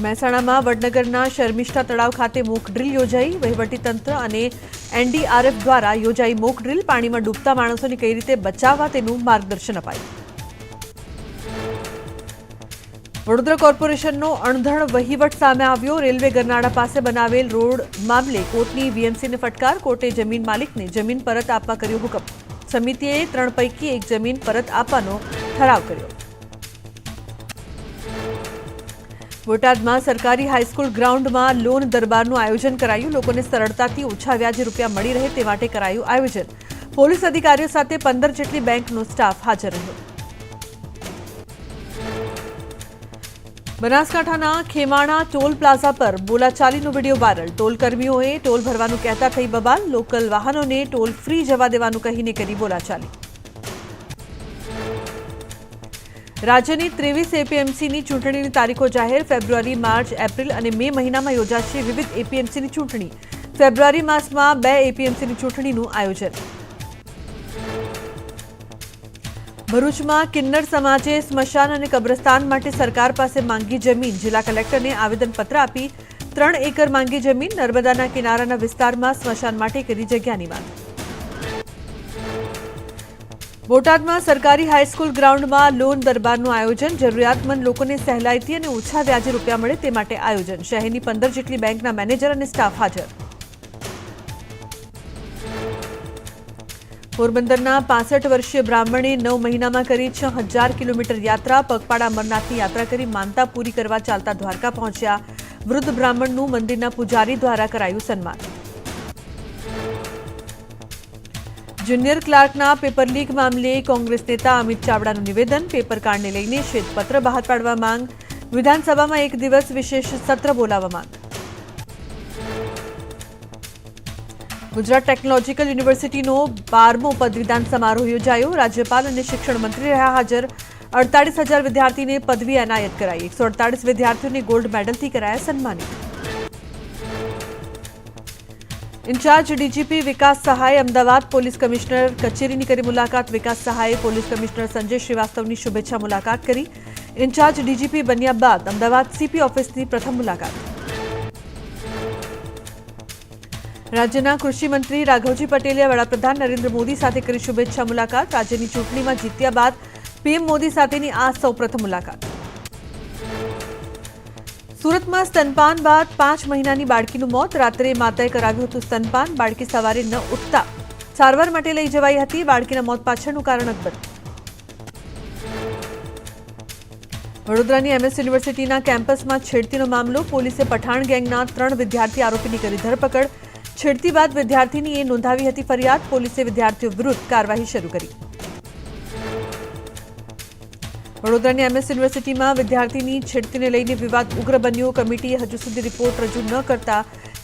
મહેસાણામાં વડનગરના શર્મિષ્ઠા તળાવ ખાતે મોક ડ્રીલ યોજાઈ। વહીવટીતંત્ર અને એનડીઆરએફ દ્વારા યોજાઈ મોક ડ્રીલ। પાણીમાં ડૂબતા માણસોને કઈ રીતે બચાવવા તેનું માર્ગદર્શન અપાયું। વડોદરા કોર્પોરેશનનો અણધણ વહીવટ સામે આવ્યો। રેલવે ગરનાળા પાસે બનાવેલ રોડ મામલે કોર્ટની વીએમસીને ફટકાર। કોર્ટે જમીન માલિકને જમીન પરત આપવા કર્યો હુકમ। સમિતિએ 3 પૈકી 1 જમીન પરત આપવાનો ઠરાવ કર્યો। બોટાદમાં સરકારી હાઈસ્કૂલ ગ્રાઉન્ડમાં લોન દરબારનું આયોજન કરાયું। લોકોને સરળતાથી ઓછા વ્યાજે રૂપિયા મળી રહે તે માટે કરાયું આયોજન। પોલીસ અધિકારીઓ સાથે 15 જેટલી બેંકનો સ્ટાફ હાજર રહ્યો। બનાસકાંઠાના ખેમાણા ટોલ પ્લાઝા પર બોલાચાલીનો વિડીયો વાયરલ। ટોલ કર્મીઓએ ટોલ ભરવાનું કહેતા થઈ બબાલ। લોકલ વાહનોને ટોલ ફ્રી જવા દેવાનું કહીને કરી બોલાચાલી। રાજ્યની 23 એપીએમસીની ચૂંટણીની તારીખો જાહેર। ફેબ્રુઆરી, માર્ચ, એપ્રિલ અને મે મહિનામાં યોજાશે વિવિધ એપીએમસીની ચૂંટણી। ફેબ્રુઆરી માસમાં 2 એપીએમસીની ચૂંટણીનું આયોજન। ભરૂચમાં કિન્નર સમાજે સ્મશાન અને કબ્રસ્તાન માટે સરકાર પાસે માંગી જમીન। જિલ્લા કલેક્ટરને આવેદનપત્ર આપી 3 એકર માંગી જમીન। નર્મદાના કિનારાના વિસ્તારમાં સ્મશાન માટે કરી જગ્યાની માંગ। બોટાદમાં સરકારી હાઈસ્કૂલ ગ્રાઉન્ડમાં લોન દરબારનું આયોજન। જરૂરિયાતમંદ લોકોને સહેલાઈથી અને ઓછા વ્યાજે રૂપિયા મળે તે માટે આયોજન। શહેરની 15 જેટલી બેંકના મેનેજર અને સ્ટાફ હાજર। પોરબંદરના 65 વર્ષીય બ્રાહ્મણે 9 મહિનામાં કરી 6000 કિલોમીટર યાત્રા। પગપાળા અમરનાથની યાત્રા કરી માનતા પૂરી કરવા ચાલતા દ્વારકા પહોંચ્યા। વૃદ્ધ બ્રાહ્મણનું મંદિરના પૂજારી દ્વારા કરાયું સન્માન. જુનિયર ક્લાર્કના પેપર લીક મામલે કોંગ્રેસ નેતા અમિત ચાવડાનું નિવેદન. પેપર કાંડને લઈને શ્વેતપત્ર બહાર પાડવા માંગ. વિધાનસભામાં એક દિવસ વિશેષ સત્ર બોલાવવા માંગ. ગુજરાત ટેકનોલોજીકલ યુનિવર્સિટીનો 12મો પદવીદાન સમારોહ યોજાયો. રાજ્યપાલ અને શિક્ષણ મંત્રી રહ્યા હાજર. 48,000 વિદ્યાર્થીને પદવી એનાયત કરાઈ. 148 વિદ્યાર્થીઓને ગોલ્ડ મેડલથી કરાયા સન્માનિત. ઇન્ચાર્જ ડીજીપી વિકાસ સહાય અમદાવાદ પોલીસ કમિશનર કચેરીની કરી મુલાકાત. વિકાસ સહાયે પોલીસ કમિશનર સંજય શ્રીવાસ્તવની શુભેચ્છા મુલાકાત કરી. ઇન્ચાર્જ ડીજીપી બન્યા બાદ અમદાવાદ સીપી ઓફિસની પ્રથમ મુલાકાત. રાજ્યના કૃષિ મંત્રી રાઘવજી પટેલે વડાપ્રધાન નરેન્દ્ર મોદી સાથે કરી શુભેચ્છા મુલાકાત. રાજ્યની ચૂંટણીમાં જીત્યા બાદ પીએમ મોદી સાથેની આ સૌપ્રથમ મુલાકાત. સુરતમાં સ્તનપાન બાદ 5 મહિનાની બાળકીનું મોત. રાત્રે માતાએ કરાવ્યું હતું સ્તનપાન. બાળકી સવારે ન ઉઠતા સારવાર માટે લઈ જવાઈ હતી. બાળકીના મોત પાછળનું કારણ અકબંધ. વડોદરાની એમએસ યુનિવર્સિટીના કેમ્પસમાં છેડતીનો મામલો. પોલીસે પઠાણ ગેંગના 3 વિદ્યાર્થી આરોપીની કરી ધરપકડ. છેડતી બાદ વિદ્યાર્થીનીએ નોંધાવી હતી ફરિયાદ. પોલીસે વિદ્યાર્થીઓ વિરુદ્ધ કાર્યવાહી શરૂ કરી. વડોદરાની એમએસ યુનિવર્સિટીમાં વિદ્યાર્થીની છેડતીને લઈને વિવાદ ઉગ્ર બન્યો. કમિટીએ હજુ સુધી રિપોર્ટ રજૂ ન કરતા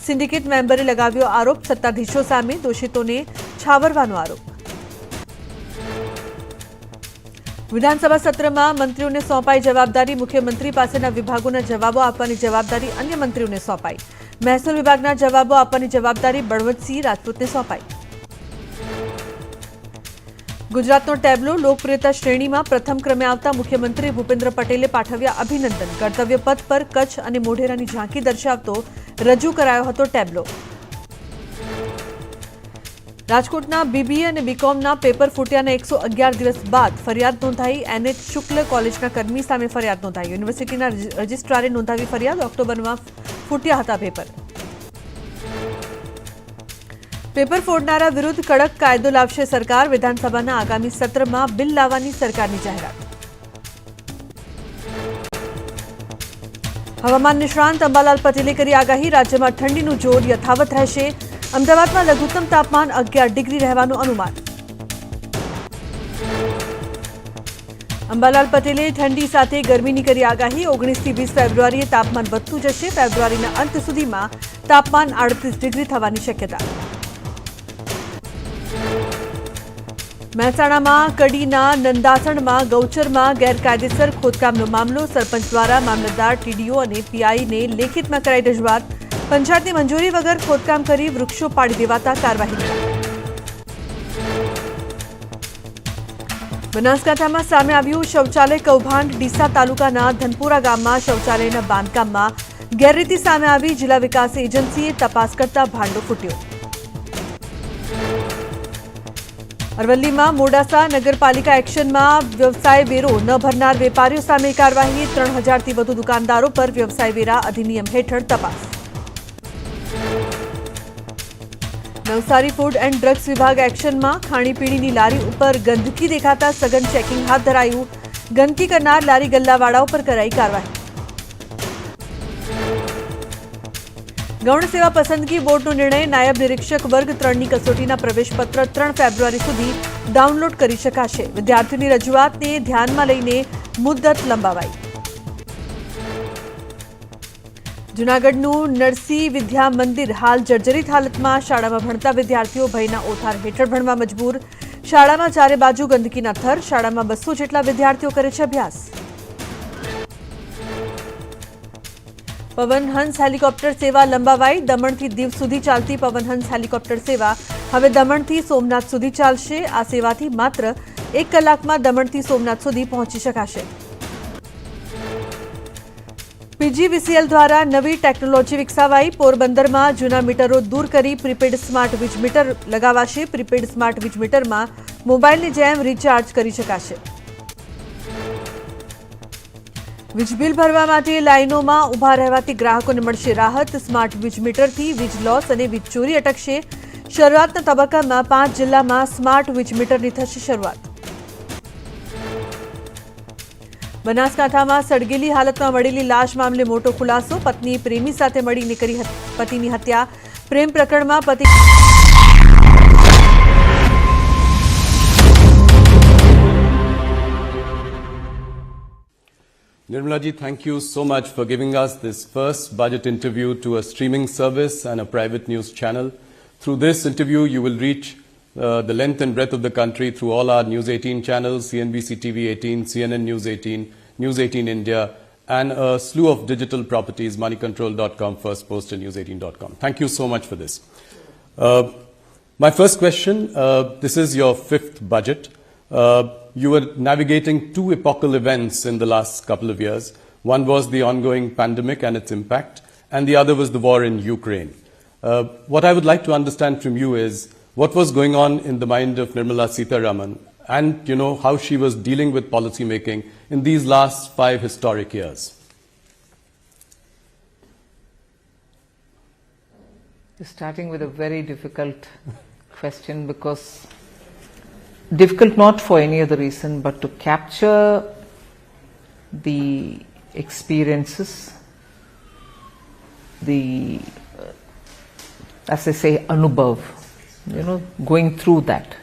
સિન્ડિકેટ મેમ્બરે લગાવ્યો આરોપ. સત્તાધીશો સામે દોષિતોને છાવરવાનો આરોપ. વિધાનસભા સત્રમાં મંત્રીઓને સોંપાઈ જવાબદારી. મુખ્યમંત્રી પાસેના વિભાગોના જવાબો આપવાની જવાબદારી અન્ય મંત્રીઓને સોંપાઈ. મહેસૂલ વિભાગના જવાબો આપવાની જવાબદારી બળવંતસિંહ રાજપૂતને સોંપાઈ. ગુજરાતનો ટેબ્લો લોકપ્રિયતા શ્રેણીમાં પ્રથમ ક્રમે આવતા મુખ્યમંત્રી ભૂપેન્દ્ર પટેલે પાઠવ્યા અભિનંદન. કર્તવ્ય પથ પર કચ્છ અને મોઢેરાની ઝાંખી દર્શાવતો રજૂ કરાયો હતો ટેબ્લો. રાજકોટના બીબીએ અને બીકોમના પેપર ફૂટ્યાના 111 દિવસ બાદ ફરિયાદ નોંધાઈ. એનએચ શુક્લ કોલેજના કર્મી સામે ફરિયાદ નોંધાઈ. યુનિવર્સિટીના રજિસ્ટ્રારે નોંધાવી ફરિયાદ. ઓક્ટોબરમાં ફૂટ્યા હતા પેપર. પેપર ફોડનારા વિરુદ્ધ કડક કાયદો લાવશે સરકાર. વિધાનસભાના આગામી સત્રમાં બિલ લાવવાની સરકારની જાહેરાત. હવામાન નિષ્ણાંત અંબાલાલ પટેલે કરી આગાહી. રાજ્યમાં ઠંડીનું જોર યથાવત રહેશે. અમદાવાદમાં લઘુત્તમ તાપમાન 11 ડિગ્રી રહેવાનું અનુમાન. અંબાલાલ પટેલે ઠંડી સાથે ગરમીની કરી આગાહી. 19 થી 20 ફેબ્રુઆરીએ તાપમાન વધતું જશે. ફેબ્રુઆરીના અંત સુધીમાં તાપમાન 38 ડિગ્રી થવાની શક્યતા. મહેસાણામાં કડીના નંદાસણમાં ગૌચરમાં ગેરકાયદેસર ખોદકામનો મામલો. સરપંચ દ્વારા મામલતદાર, ટીડીઓ અને પીઆઈને લેખિતમાં કરાઈ રજૂઆત. પંચાયતની મંજૂરી વગર ખોદકામ કરી વૃક્ષો પાડી દેવાતા કાર્યવાહી. બનાસકાંઠામાં સામે આવ્યું શૌચાલય કૌભાંડ. ડીસા તાલુકાના ધનપુરા ગામમાં શૌચાલયના બાંધકામમાં ગેરરીતિ સામે આવી. જિલ્લા વિકાસ એજન્સીએ તપાસ કરતા ભાંડો ફૂટ્યો. અરવલ્લીમાં મોડાસા નગરપાલિકા એક્શનમાં વ્યવસાય વેરો ન ભરનાર વેપારીઓ સામે કાર્યવાહી. 3000થી વધુ દુકાનદારો પર વ્યવસાય વેરા અધિનિયમ હેઠળ તપાસ. નવસારી ફૂડ એન્ડ ડ્રગ્સ વિભાગ એક્શનમાં. ખાણીપીણીની લારી ઉપર ગંદકી દેખાતા સઘન ચેકિંગ હાથ ધરાયું. ગંદકી કરનાર લારી ગલ્લાવાળાઓ પર કરાઈ કાર્યવાહી. ગૌણ સેવા પસંદગી બોર્ડનો નિર્ણય. નાયબ નિરીક્ષક વર્ગ 3ની કસોટીના પ્રવેશપત્ર 3 ફેબ્રુઆરી સુધી ડાઉનલોડ કરી શકાશે. વિદ્યાર્થીઓની રજૂઆતને ધ્યાનમાં લઈને મુદ્દત લંબાવાઈ. જૂનાગઢનું નરસિંહ વિદ્યા મંદિર હાલ જર્જરિત હાલતમાં. શાળામાં ભણતા વિદ્યાર્થીઓ ભયના ઓથાર હેઠળ ભણવા મજબૂર. શાળામાં ચારે બાજુ ગંદકીના થર. શાળામાં 200 જેટલા વિદ્યાર્થીઓ કરે છે અભ્યાસ. પવનહંસ હેલિકોપ્ટર સેવા લંબાવાઈ. દમણથી દીવ સુધી ચાલતી પવનહંસ હેલિકોપ્ટર સેવા હવે દમણથી સોમનાથ સુધી ચાલશે. આ સેવાથી માત્ર 1 કલાકમાં દમણથી સોમનાથ સુધી પહોંચી શકાશે. પીજીવીસીએલ દ્વારા નવી ટેકનોલોજી વિકસાવાઈ. પોરબંદરમાં જૂના મીટરો દૂર કરી પ્રીપેડ સ્માર્ટ વીજ મીટર લગાવાશે. પ્રીપેડ સ્માર્ટ વીજ મીટરમાં મોબાઈલની જેમ રિચાર્જ કરી શકાશે. વીજ બિલ ભરવા માટે લાઇનોમાં ઊભા રહેવાથી ગ્રાહકોને મળશે રાહત. સ્માર્ટ વીજ મીટરથી વીજ લોસ અને વીજ ચોરી અટકશે. શરૂઆતના તબક્કામાં 5 જિલ્લામાં સ્માર્ટ વીજ મીટરની થશે શરૂઆત. બનાસકાંઠામાં સળગેલી હાલતમાં મળેલી લાશ મામલે મોટો ખુલાસો. પત્નીએ પ્રેમી સાથે મળીને કરી પતિની હત્યા. પ્રેમ પ્રકરણમાં પતિ Nirmala ji, thank you so much for giving us this first budget interview to a streaming service and a private news channel. Through this interview, you will reach the length and breadth of the country through all our News 18 channels, CNBC TV 18, CNN News 18, News 18 India, and a slew of digital properties, moneycontrol.com, First Post, and news18.com. Thank you so much for this. My first question, this is your fifth budget. You were navigating two epochal events in the last couple of years. One was the ongoing pandemic and its impact, and the other was the war in Ukraine. What I would like to understand from you is what was going on in the mind of Nirmala Sitharaman, and how she was dealing with policy making in these last 5 historic years. Starting with a very difficult question, because difficult not for any other reason but to capture the experiences, the as I say anubhav, going through that,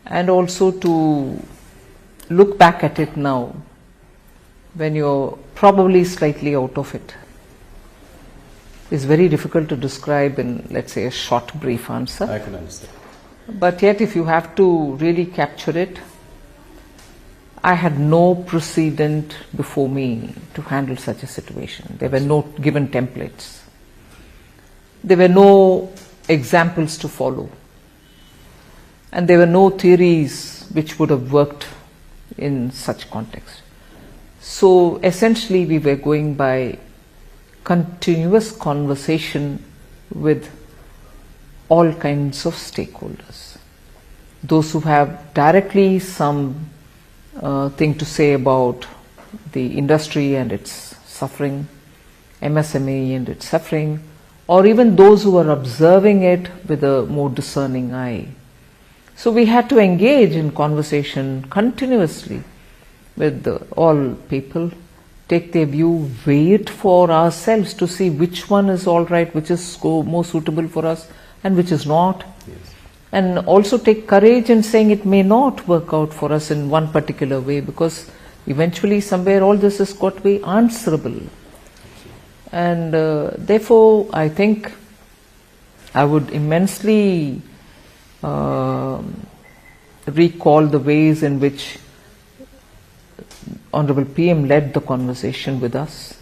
and also to look back at it now when you're probably slightly out of it is very difficult to describe in, let's say, a short brief answer. I can understand. But yet, if you have to really capture it, I had no precedent before me to handle such a situation. There were no given templates. There were no examples to follow. And there were no theories which would have worked in such context. So essentially, we were going by continuous conversation with all kinds of stakeholders. Those who have directly some thing to say about the industry and its suffering, MSME and its suffering, or even those who are observing it with a more discerning eye. So we had to engage in conversation continuously with all people, take their view, weigh it for ourselves to see which one is all right, which is more suitable for us, and which is not. Yes. And also take courage in saying it may not work out for us in one particular way, because eventually somewhere all this has got to be answerable. And therefore I think I would immensely recall the ways in which Honorable PM led the conversation with us.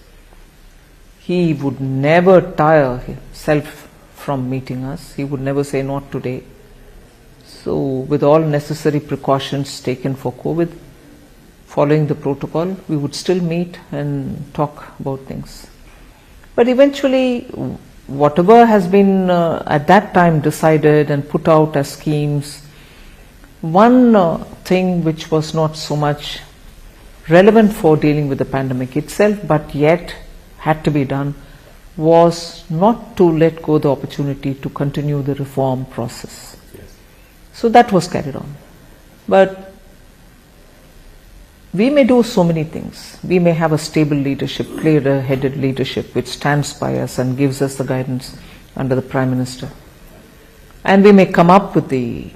He would never tire himself from meeting us. He would never say not today. So with all necessary precautions taken for COVID, following the protocol, we would still meet and talk about things. But eventually, whatever has been at that time decided and put out as schemes, one thing which was not so much relevant for dealing with the pandemic itself, but yet had to be done, was not to let go the opportunity to continue the reform process. Yes. So that was carried on. But we may do so many things. We may have a stable leadership, clear-headed leadership which stands by us and gives us the guidance under the Prime Minister. And we may come up with the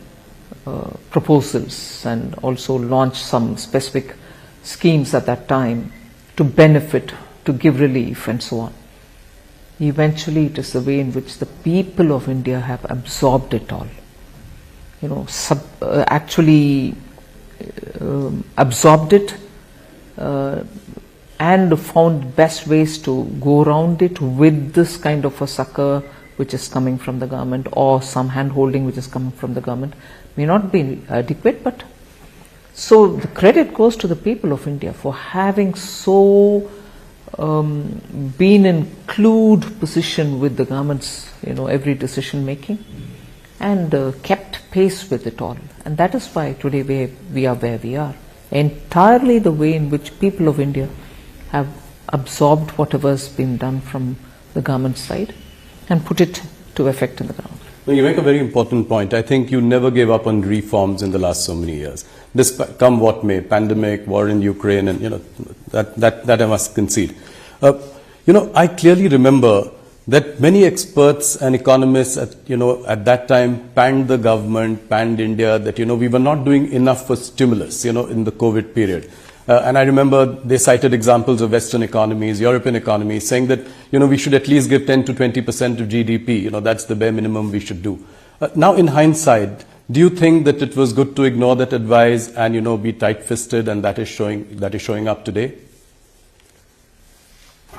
proposals and also launch some specific schemes at that time to benefit, to give relief and so on. Eventually it is the way in which the people of India have absorbed it all. Absorbed it and found best ways to go around it with this kind of a succor which is coming from the government, or some hand-holding which is coming from the government. May not be adequate, but so the credit goes to the people of India for having so been in clued position with the government's every decision making, and kept pace with it all. And that is why today we are where we are. Entirely the way in which people of India have absorbed whatever has been done from the government side and put it to effect in the ground. No, you make a very important point. I think you never gave up on reforms in the last so many years. Despite, come what may, pandemic, war in Ukraine, and that I must concede. I clearly remember that many experts and economists at that time panned the government, panned India, that we were not doing enough for stimulus in the COVID period. And I remember they cited examples of Western economies, European economies, saying that we should at least give 10 to 20% of GDP. That's the bare minimum we should do. Now, in hindsight, do you think that it was good to ignore that advice and be tight-fisted, and that is showing up today?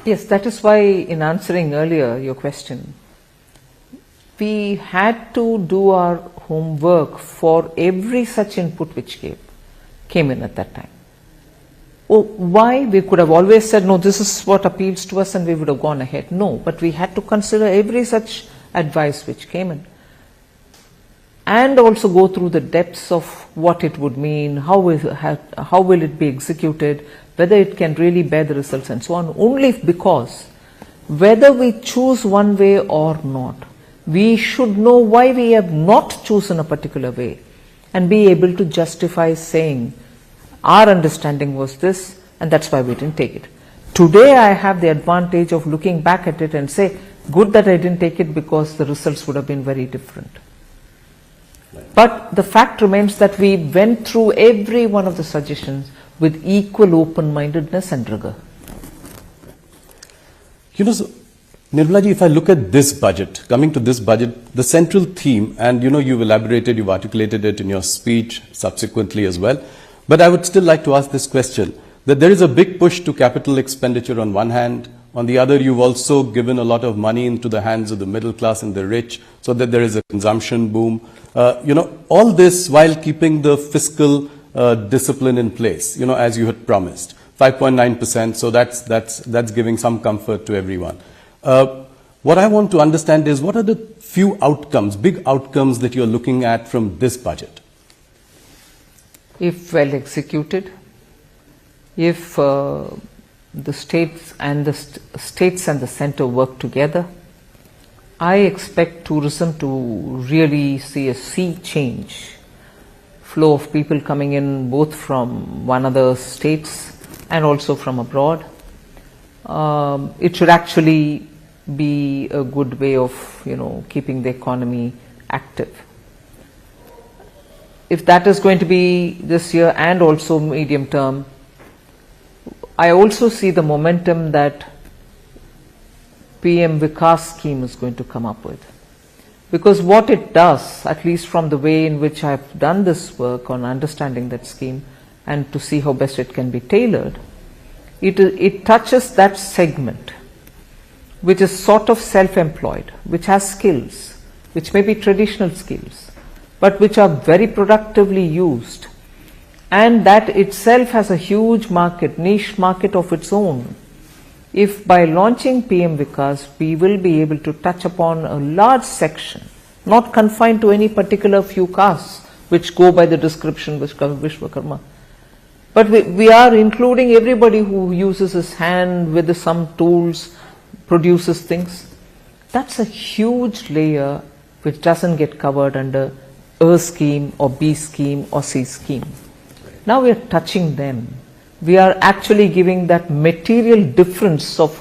Yes, that is why in answering earlier your question, we had to do our homework for every such input which came in at that time. Why? We could have always said, no, this is what appeals to us, and we would have gone ahead. No, but we had to consider every such advice which came in, and also go through the depths of what it would mean, how will it be executed, whether it can really bear the results, and so on. Only because whether we choose one way or not, we should know why we have not chosen a particular way and be able to justify saying, our understanding was this, and that's why we didn't take it. Today I have the advantage of looking back at it and say, good that I didn't take it, because the results would have been very different. But the fact remains that we went through every one of the suggestions with equal open-mindedness and rigor. Nirmala ji, if I look at this budget, coming to this budget, the central theme, and you've elaborated, you've articulated it in your speech subsequently as well, but I would still like to ask this question, that there is a big push to capital expenditure on one hand, on the other you've also given a lot of money into the hands of the middle class and the rich, so that there is a consumption boom. All this while keeping the fiscal discipline in place, as you had promised. 5.9%, so that's giving some comfort to everyone. What I want to understand is, what are the few outcomes, big outcomes that you're looking at from this budget? If well executed, if the states and the center work together, I expect tourism to really see a sea change. Flow of people coming in both from one other states and also from abroad. It should actually be a good way of keeping the economy active. If that is going to be this year and also medium term, I also see the momentum that PM Vikas scheme is going to come up with. Because what it does, at least from the way in which I've done this work on understanding that scheme and to see how best it can be tailored, it touches that segment which is sort of self-employed, which has skills, which may be traditional skills, but which are very productively used, and that itself has a huge market, niche market of its own. If by launching PM Vikas, we will be able to touch upon a large section, not confined to any particular few castes, which go by the description Vishwakarma, but we are including everybody who uses his hand with some tools, produces things. That's a huge layer which doesn't get covered under A scheme or B scheme or C scheme. Now we are touching them. We are actually giving that material difference of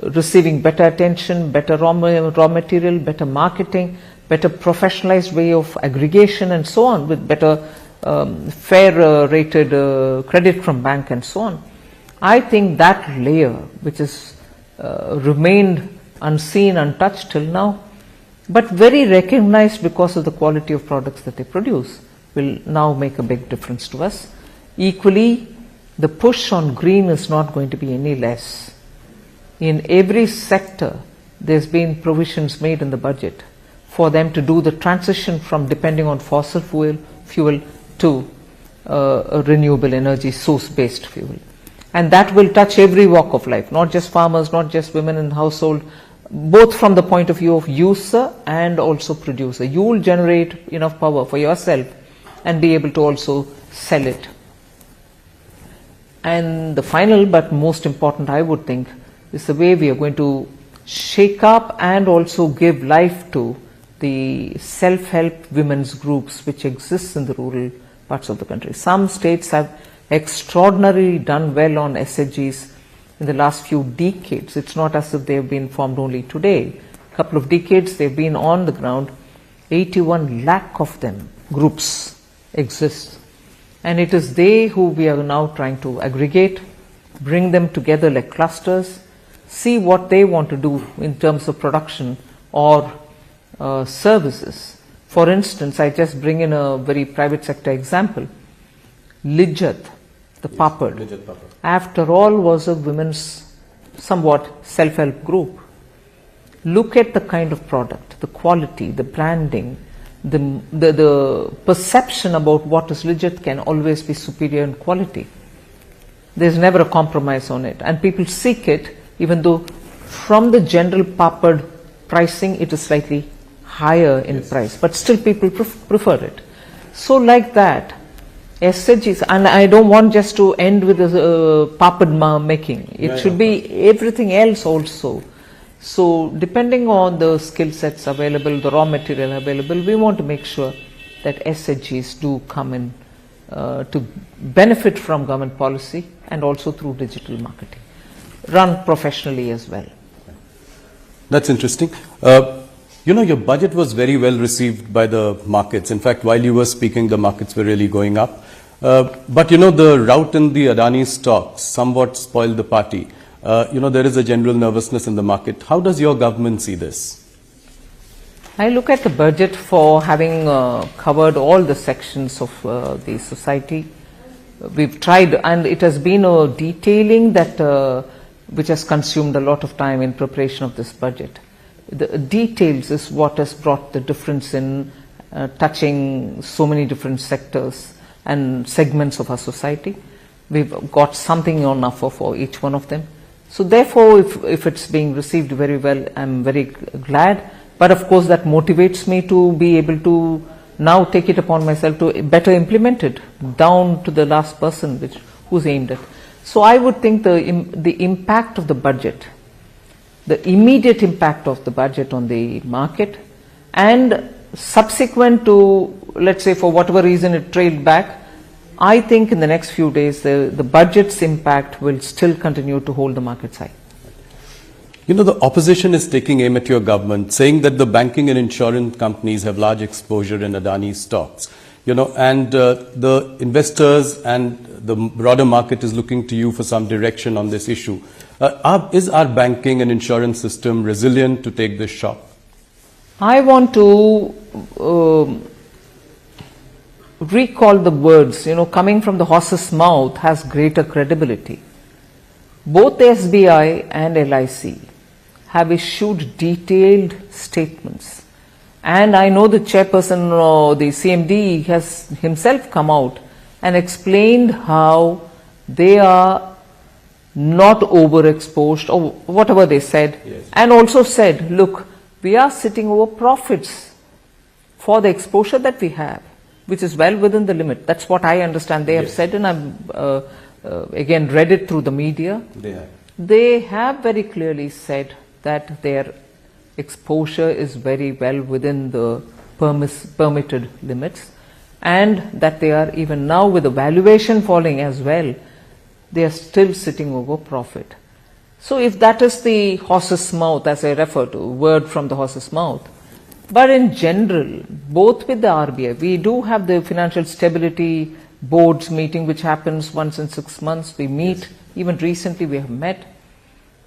receiving better attention, better raw material, better marketing, better professionalized way of aggregation and so on, with better fair rated credit from bank and so on. I think that layer, which has remained unseen, untouched till now, but very recognized because of the quality of products that they produce, will now make a big difference to us. Equally, the push on green is not going to be any less. In every sector, there's been provisions made in the budget for them to do the transition from depending on fossil fuel to a renewable energy source-based fuel. And that will touch every walk of life, not just farmers, not just women in the household, both from the point of view of user and also producer. You will generate enough power for yourself and be able to also sell it. And the final but most important, I would think, is the way we are going to shake up and also give life to the self-help women's groups which exist in the rural parts of the country. Some states have extraordinarily done well on SHGs in the last few decades. It's not as if they've been formed only today. A couple of decades they've been on the ground. 81 lakh of them, groups, exist. And it is they who we are now trying to aggregate, bring them together like clusters, see what they want to do in terms of production or services. For instance, I just bring in a very private sector example. Lijjat, the papad, after all was a women's somewhat self-help group. Look at the kind of product, the quality, the branding, the perception about what is Lijjat can always be superior in quality. There's never a compromise on it, and people seek it, even though from the general papad pricing it is slightly higher in price, but still people prefer it. So like that, SHGs, and I don't want just to end with the papad making. It should be everything else also. So depending on the skill sets available, the raw material available, we want to make sure that SHGs do come in to benefit from government policy and also through digital marketing, run professionally as well. That's interesting. You know, your budget was very well received by the markets. In fact, while you were speaking, the markets were really going up. But you know, the rout in the Adani stocks somewhat spoiled the party. You know, there is a general nervousness in the market. How does your government see this? I look at the budget for having covered all the sections of the society. We've tried, and it has been a detailing that which has consumed a lot of time in preparation of this budget. The details is what has brought the difference in touching so many different sectors and segments of our society. We've got something on offer for each one of them. So therefore, if it's being received very well, I'm very glad. But of course, that motivates me to be able to now take it upon myself to better implement it down to the last person who's aimed at. So I would think the impact of the budget, the immediate impact of the budget on the market, and subsequent to, let's say, for whatever reason it trailed back, I think in the next few days the budget's impact will still continue to hold the markets high. You know, the opposition is taking aim at your government, saying that the banking and insurance companies have large exposure in Adani stocks. You know, and the investors and the broader market is looking to you for some direction on this issue. Is our banking and insurance system resilient to take this shock? I want to recall the words, you know, coming from the horse's mouth has greater credibility. Both SBI and LIC have issued detailed statements. And I know the chairperson or the CMD has himself come out and explained how they are not overexposed or whatever they said. Yes. And also said, look, we are sitting over profits for the exposure that we have, which is well within the limit. That's what I understand they have said, and I've again read it through the media. They have very clearly said that their exposure is very well within the permitted limits, and that they are, even now with the valuation falling as well, they are still sitting over profit. So if that is the horse's mouth, as I refer to, word from the horse's mouth, but in general, both with the RBI, we do have the Financial Stability Board's meeting, which happens once in 6 months. We meet, even recently we have met.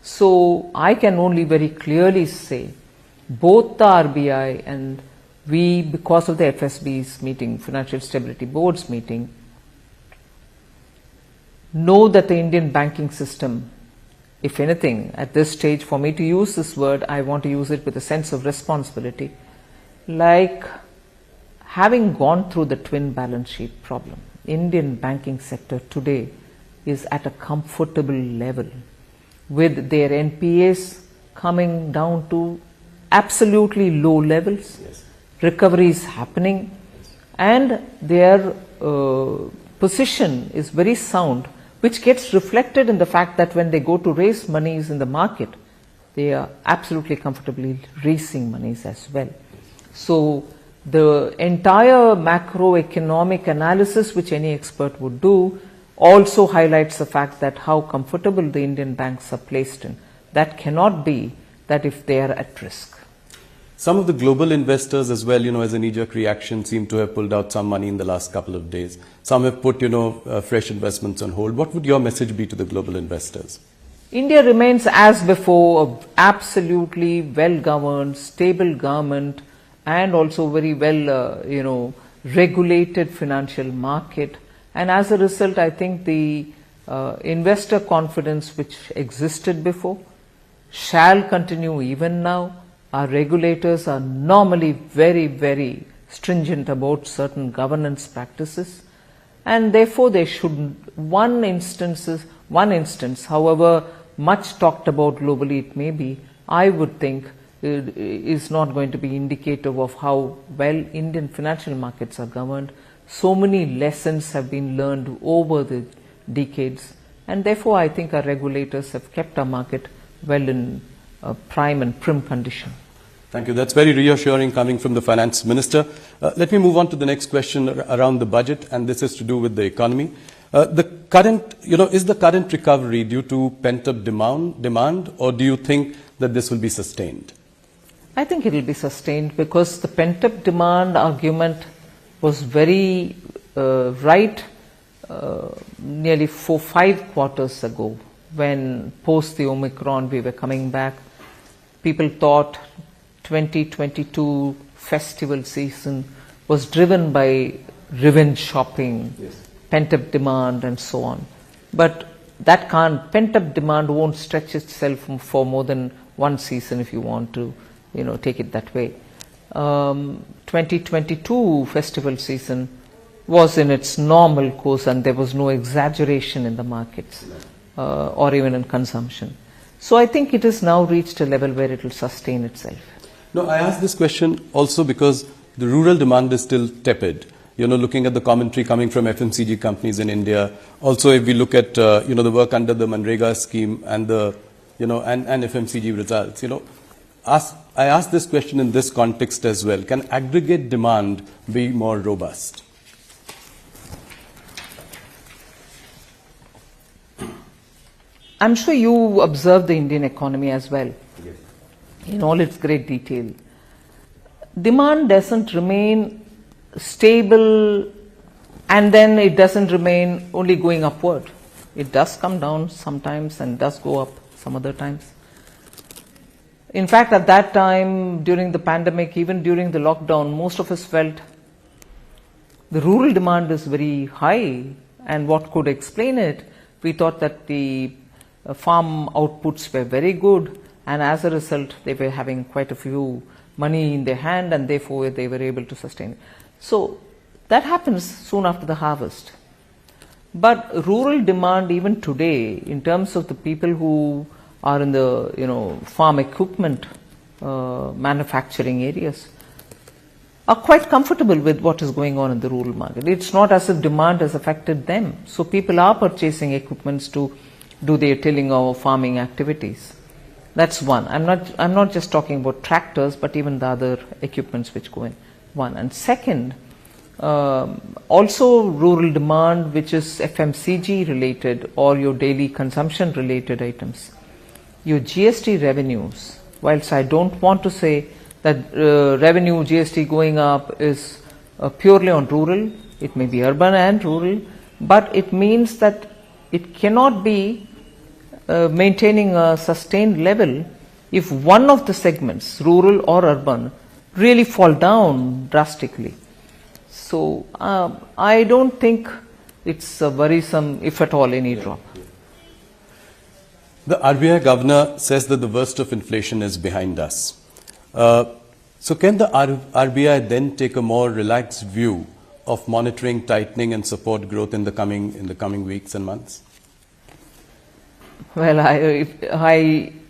So I can only very clearly say, both the RBI and we, because of the FSB's meeting, Financial Stability Board's meeting, know that the Indian banking system, if anything, at this stage, for me to use this word, I want to use it with a sense of responsibility, like having gone through the twin balance sheet problem. Indian banking sector today is at a comfortable level, with their NPAs coming down to absolutely low levels, recovery is happening, and their position is very sound, which gets reflected in the fact that when they go to raise monies in the market, they are absolutely comfortably raising monies as well. So the entire macroeconomic analysis which any expert would do also highlights the fact that how comfortable the Indian banks are placed in. That cannot be that if they are at risk. Some of the global investors as well, as a knee-jerk reaction, seem to have pulled out some money in the last couple of days. Some have put, fresh investments on hold. What would your message be to the global investors? India remains as before an absolutely well-governed, stable government and also very well, regulated financial market. And as a result, I think the investor confidence which existed before shall continue even now. Our regulators are normally very, very stringent about certain governance practices, and therefore they should, one instance, however much talked about globally it may be, I would think is not going to be indicative of how well Indian financial markets are governed. So many lessons have been learned over the decades, and therefore I think our regulators have kept our market well in prime and prim condition. Thank you. That's very reassuring coming from the finance minister. Let me move on to the next question around the budget, and this is to do with the economy. Is the current recovery due to pent-up demand, or do you think that this will be sustained? I think it will be sustained because the pent-up demand argument was very right nearly 4-5 quarters ago, when post the Omicron we were coming back. People thought 2022 festival season was driven by revenge shopping, pent-up demand and so on. But that pent-up demand won't stretch itself for more than one season if you want to, take it that way. 2022 festival season was in its normal course and there was no exaggeration in the markets or even in consumption. So I think it has now reached a level where it will sustain itself. No, I asked this question also because the rural demand is still tepid. Looking at the commentary coming from FMCG companies in India. Also, if we look at, the work under the Manrega scheme and the, and FMCG results, I asked this question in this context as well. Can aggregate demand be more robust? I'm sure you observe the Indian economy as well, in all its great detail. Demand doesn't remain stable and then it doesn't remain only going upward. It does come down sometimes and does go up some other times. In fact, at that time, during the pandemic, even during the lockdown, most of us felt the rural demand is very high, and what could explain it? We thought that the farm outputs were very good, and as a result, they were having quite a few money in their hand, and therefore they were able to sustain it. So that happens soon after the harvest. But rural demand even today, in terms of the people who are in the farm equipment manufacturing areas, are quite comfortable with what is going on in the rural market. It's not as if demand has affected them. So people are purchasing equipments to do their tilling or farming activities. That's one. I'm not just talking about tractors, but even the other equipments which go in. One. And second, also rural demand, which is FMCG related or your daily consumption related items. Your GST revenues, whilst I don't want to say that revenue GST going up is purely on rural, it may be urban and rural, but it means that it cannot be maintaining a sustained level if one of the segments, rural or urban, really fall down drastically. So I don't think it's worrisome, if at all, any drop. The RBI governor says that the worst of inflation is behind us. So can the RBI then take a more relaxed view of monitoring, tightening and support growth in the coming weeks and months? Well,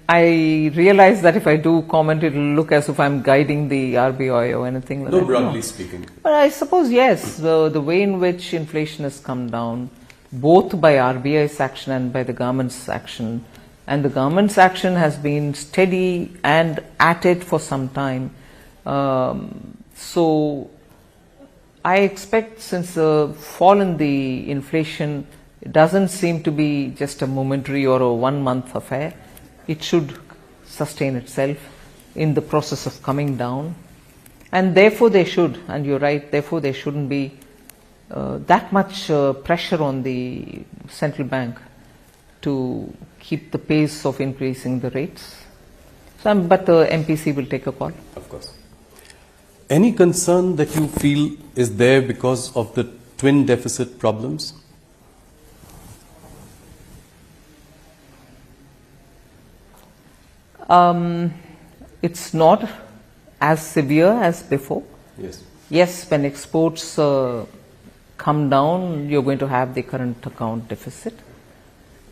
I realize that if I do comment, it will look as if I'm guiding the RBI or anything like that. No, broadly speaking. But I suppose, yes, the way in which inflation has come down, both by RBI's action and by the government's action, and the government's action has been steady and at it for some time. So I expect, since the fall in the inflation doesn't seem to be just a momentary or a 1 month affair, it should sustain itself in the process of coming down. And therefore they should, and you're right, therefore there shouldn't be that much pressure on the central bank to keep the pace of increasing the rates. But the MPC will take a call. Of course. Any concern that you feel is there because of the twin deficit problems? It's not as severe as before. Yes. Yes, when exports come down, you're going to have the current account deficit.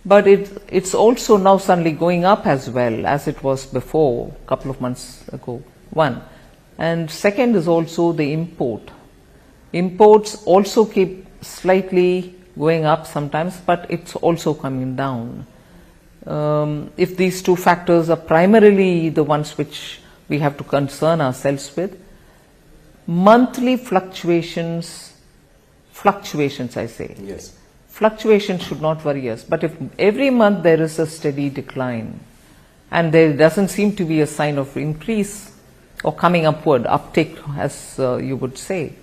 But it's also now suddenly going up as well as it was before, a couple of months ago, one. And second is also the import. Imports also keep slightly going up sometimes, but it's also coming down. If these two factors are primarily the ones which we have to concern ourselves with, monthly fluctuations I say. Yes. Fluctuations should not worry us, but if every month there is a steady decline and there doesn't seem to be a sign of increase or coming upward, uptick as you would say,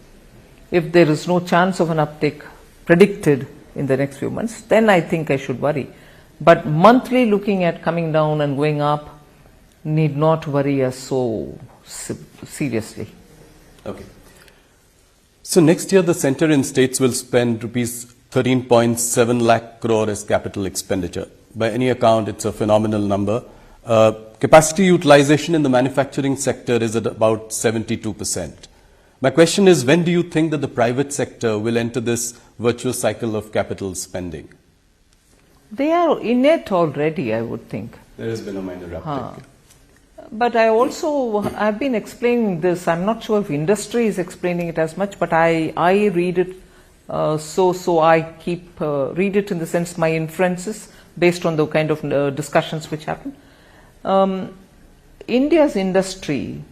if there is no chance of an uptick predicted in the next few months, then I think I should worry. But monthly looking at coming down and going up need not worry us so seriously. Okay. So next year the centre and states will spend rupees 13.7 lakh crore as capital expenditure. By any account, it's a phenomenal number. Capacity utilization in the manufacturing sector is at about 72%. My question is, when do you think that the private sector will enter this virtuous cycle of capital spending? They are in it already, I would think. There has been a minor uptick. But I've been explaining this. I'm not sure if industry is explaining it as much, but I read it. So I keep read it in the sense my inferences based on the kind of discussions which happen. India's industry,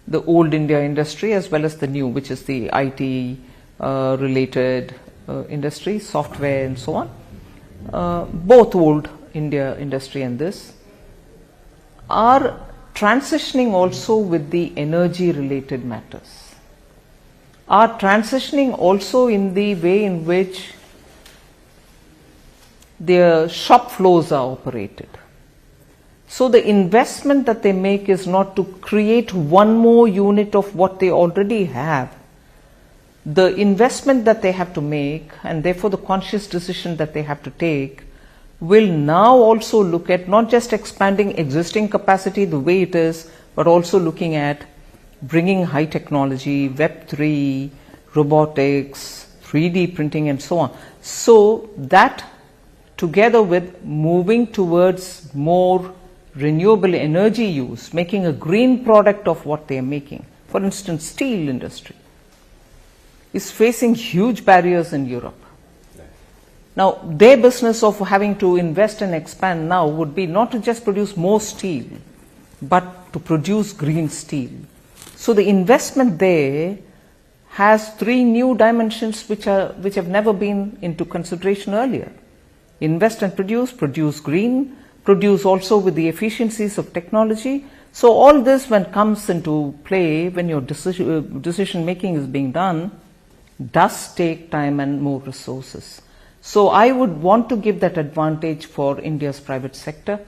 the old India industry as well as the new, which is the IT related industry, software and so on, both old India industry and this, are transitioning also with the energy related matters, are transitioning also in the way in which their shop floors are operated. So the investment that they make is not to create one more unit of what they already have. The investment that they have to make, and therefore the conscious decision that they have to take, will now also look at not just expanding existing capacity the way it is, but also looking at bringing high technology, Web3, robotics, 3D printing and so on. So that together with moving towards more renewable energy use, making a green product of what they are making. For instance, steel industry is facing huge barriers in Europe. Now, their business of having to invest and expand now would be not to just produce more steel, but to produce green steel. So the investment there has three new dimensions which have never been into consideration earlier. Invest and produce green, produce also with the efficiencies of technology. So all this, when comes into play, when your decision making is being done, does take time and more resources. So I would want to give that advantage for India's private sector,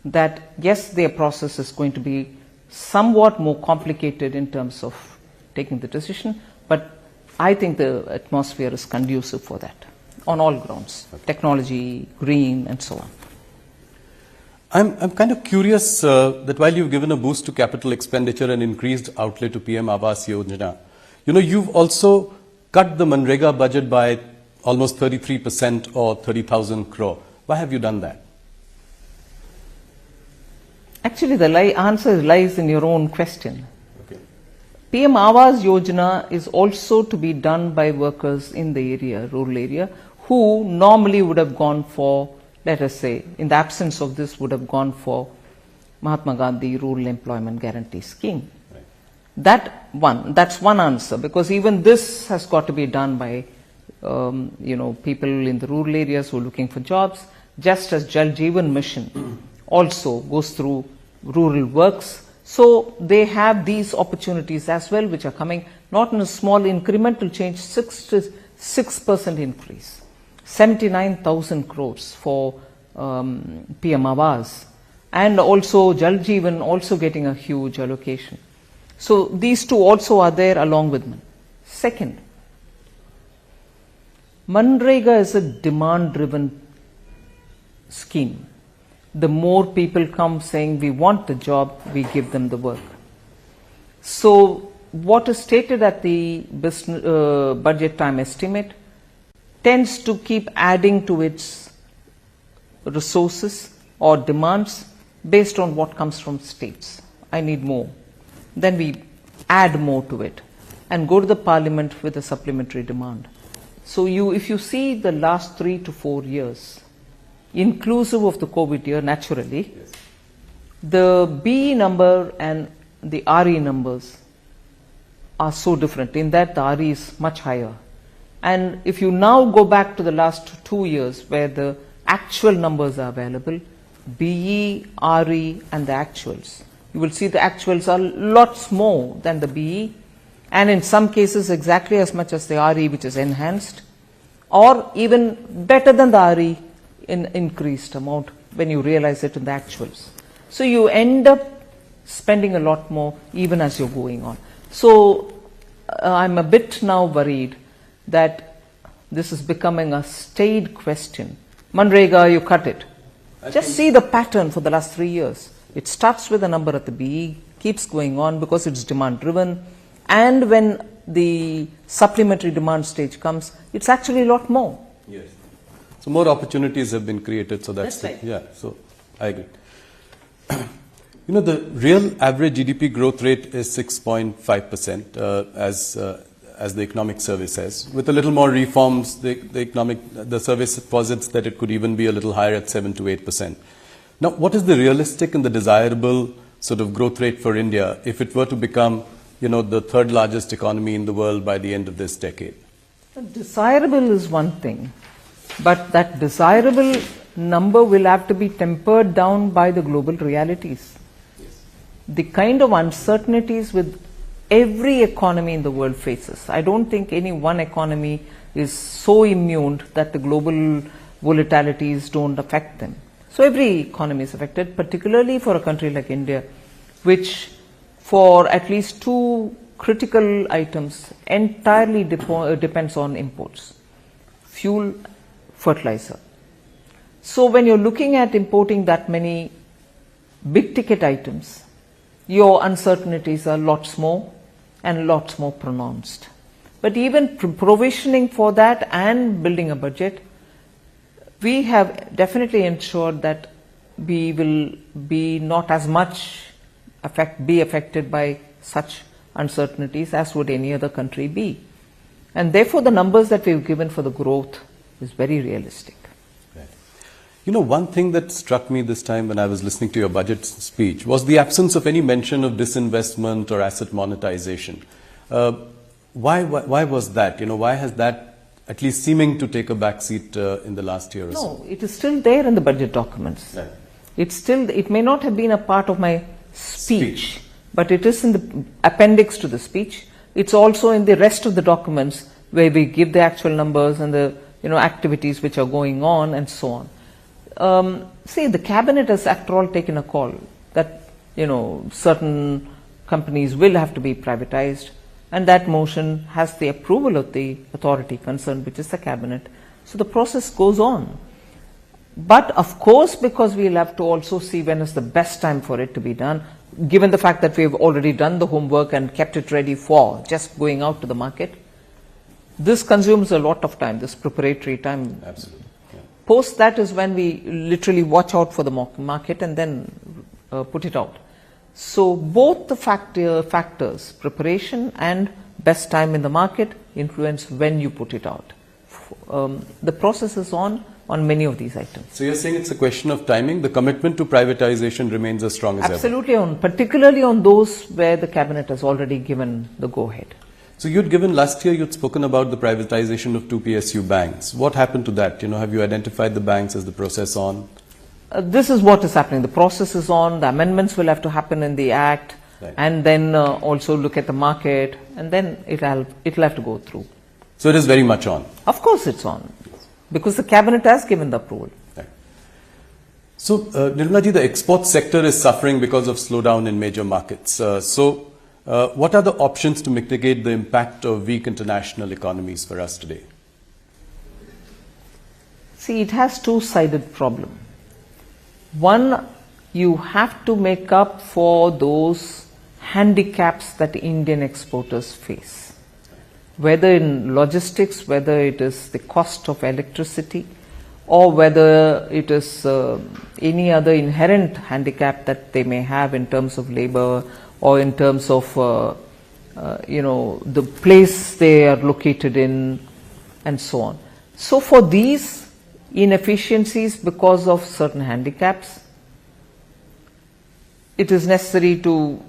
that yes, their process is going to be somewhat more complicated in terms of taking the decision, but I think the atmosphere is conducive for that on all grounds, technology, green and so on. I'm kind of curious that while you've given a boost to capital expenditure and increased outlay to PM Awas Yojana, you've also cut the Manrega budget by almost 33% or 30,000 crore. Why have you done that? Actually, the answer lies in your own question. Okay. PM Awas Yojana is also to be done by workers in the area, rural area, who normally would have gone for, let us say, in the absence of this, would have gone for Mahatma Gandhi Rural Employment Guarantee Scheme. Right. That's one answer, because even this has got to be done by people in the rural areas who are looking for jobs, just as Jal Jeevan Mission also goes through rural works. So they have these opportunities as well, which are coming not in a small incremental change, 6% increase, 79,000 crores for PM Awas, and also Jal Jeevan also getting a huge allocation. So these two also are there along with me. Second, Manrega is a demand-driven scheme. The more people come saying we want the job, we give them the work. So what is stated at the budget time estimate tends to keep adding to its resources or demands based on what comes from states. I need more. Then we add more to it and go to the parliament with a supplementary demand. So if you see the last 3 to 4 years, inclusive of the COVID year, naturally, the BE number and the RE numbers are so different in that the RE is much higher. And if you now go back to the last 2 years where the actual numbers are available, BE, RE and the actuals, you will see the actuals are lots more than the BE, and in some cases exactly as much as the RE, which is enhanced, or even better than the RE in increased amount when you realize it in the actuals. So you end up spending a lot more even as you're going on. So I'm a bit now worried that this is becoming a staid question. Manrega, you cut it. Just see the pattern for the last 3 years. It starts with a number at the BE, keeps going on because it's demand driven, and when the supplementary demand stage comes, it's actually a lot more. Yes. So more opportunities have been created, so that's right. Yeah, so I agree. The real average GDP growth rate is 6.5%, as the economic survey says. With a little more reforms, the survey posits that it could even be a little higher at 7 to 8%. Now, what is the realistic and the desirable sort of growth rate for India if it were to become, the third largest economy in the world by the end of this decade? Desirable is one thing, but that desirable number will have to be tempered down by the global realities. Yes. The kind of uncertainties with every economy in the world faces. I don't think any one economy is so immune that the global volatilities don't affect them. So every economy is affected, particularly for a country like India, which for at least 2 critical items entirely depends on imports: fuel, fertilizer. So when you're looking at importing that many big ticket items, your uncertainties are lots more and lots more pronounced. But even provisioning for that and building a budget, we have definitely ensured that we will be not as much be affected by such uncertainties as would any other country be. And therefore the numbers that we've given for the growth is very realistic. Right. One thing that struck me this time when I was listening to your budget speech was the absence of any mention of disinvestment or asset monetization. Why was that? Why has that at least seeming to take a back seat in the last year or so? No, it is still there in the budget documents. Right. It may not have been a part of my speech, but it is in the appendix to the speech. It's also in the rest of the documents where we give the actual numbers and the activities which are going on and so on. See, the cabinet has after all taken a call that certain companies will have to be privatized, and that motion has the approval of the authority concerned, which is the cabinet. So the process goes on. But of course, because we'll have to also see when is the best time for it to be done, given the fact that we've already done the homework and kept it ready for just going out to the market, this consumes a lot of time, this preparatory time. Absolutely. Yeah. Post that is when we literally watch out for the market and then put it out. So both the factors, preparation and best time in the market, influence when you put it out. The process is on. on many of these items. So you're saying it's a question of timing. The commitment to privatization remains as strong as ever. Absolutely, particularly on those where the cabinet has already given the go-ahead. So last year you'd spoken about the privatization of 2 PSU banks. What happened to that? Have you identified the banks? Is the process on? This is what is happening. The process is on. The amendments will have to happen in the Act, right. And then also look at the market, and then it'll have to go through. So it is very much on? Of course it's on, because the cabinet has given the approval. Right. So, Nirmala ji, the export sector is suffering because of slowdown in major markets. What are the options to mitigate the impact of weak international economies for us today? See, it has two-sided problem. One, you have to make up for those handicaps that Indian exporters face. Whether in logistics, whether it is the cost of electricity, or whether it is any other inherent handicap that they may have in terms of labor, or in terms of the place they are located in, and so on. So for these inefficiencies because of certain handicaps, it is necessary to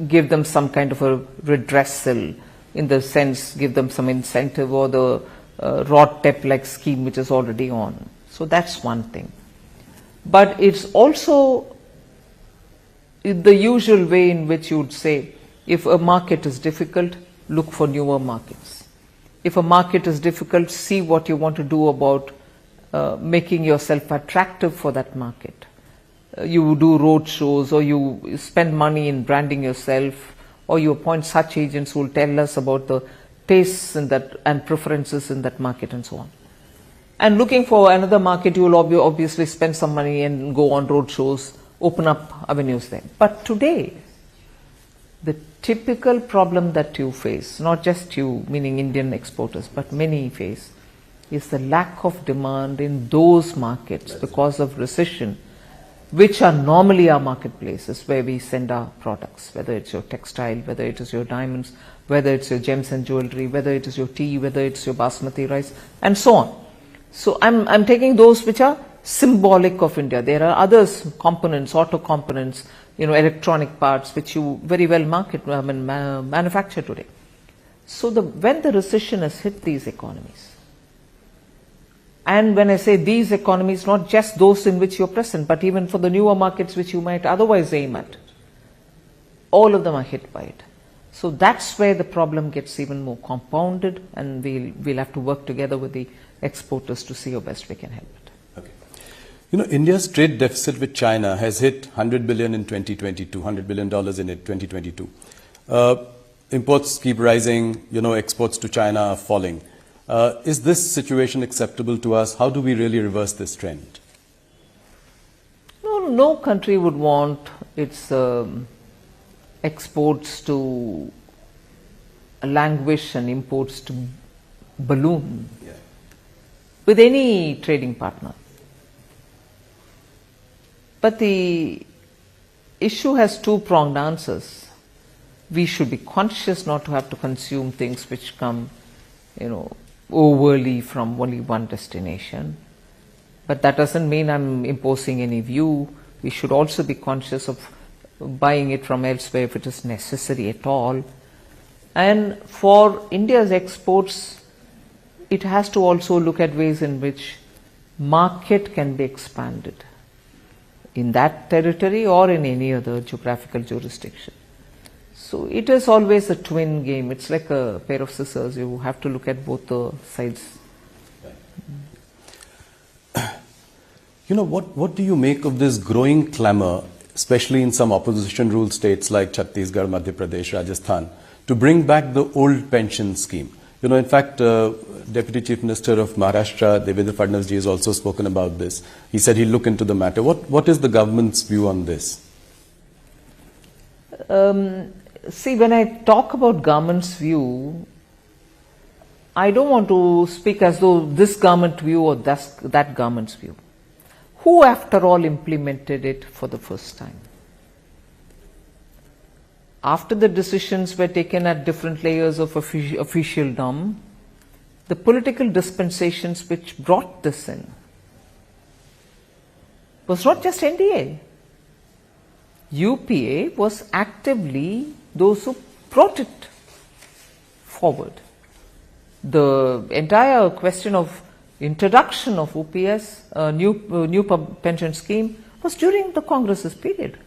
give them some kind of a redressal, in the sense give them some incentive, or the RODTEP like scheme which is already on. So that's one thing. But it's also the usual way in which you would say, if a market is difficult, look for newer markets. If a market is difficult, see what you want to do about making yourself attractive for that market. You do road shows, or you spend money in branding yourself, or you appoint such agents who will tell us about the tastes in that and preferences in that market, and so on. And looking for another market, you will obviously spend some money and go on road shows, open up avenues there. But today, the typical problem that you face, not just you, meaning Indian exporters, but many face, is the lack of demand in those markets because of recession, which are normally our marketplaces where we send our products, whether it's your textile, whether it is your diamonds, whether it's your gems and jewelry, whether it is your tea, whether it's your basmati rice, and so on. So I'm taking those which are symbolic of India. There are others, components, auto components, electronic parts, which you very well manufacture today. So when the recession has hit these economies, and when I say these economies, not just those in which you're present, but even for the newer markets which you might otherwise aim at, all of them are hit by it. So that's where the problem gets even more compounded, and we'll have to work together with the exporters to see how best we can help it. Okay. India's trade deficit with China has hit $100 billion in 2022, $100 billion in 2022. Imports keep rising, exports to China are falling. Is this situation acceptable to us? How do we really reverse this trend? No country would want its exports to languish and imports to balloon with any trading partner. But the issue has two-pronged answers. We should be conscious not to have to consume things which come, overly from only one destination. But that doesn't mean I'm imposing any view. We should also be conscious of buying it from elsewhere if it is necessary at all. And for India's exports, it has to also look at ways in which market can be expanded in that territory or in any other geographical jurisdiction. So it is always a twin game. It's like a pair of scissors. You have to look at both the sides. What do you make of this growing clamor, especially in some opposition-ruled states like Chhattisgarh, Madhya Pradesh, Rajasthan, to bring back the old pension scheme? In fact, Deputy Chief Minister of Maharashtra, Devendra Fadnavis ji, has also spoken about this. He said he'll look into the matter. What is the government's view on this? See, when I talk about government's view, I don't want to speak as though this government view or that government's view. Who, after all, implemented it for the first time? After the decisions were taken at different layers of officialdom, the political dispensations which brought this in was not just NDA. UPA was actively those who brought it forward. The entire question of introduction of OPS, new pension scheme, was during the Congress's period.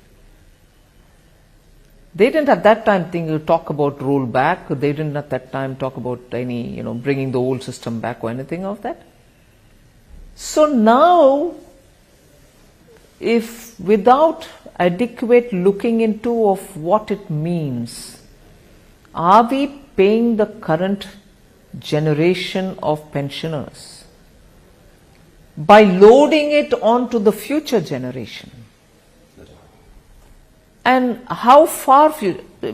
They didn't at that time talk about rollback. They didn't at that time talk about any, bringing the old system back or anything of that. So now, if without adequate looking into of what it means, are we paying the current generation of pensioners by loading it onto the future generation? And how far,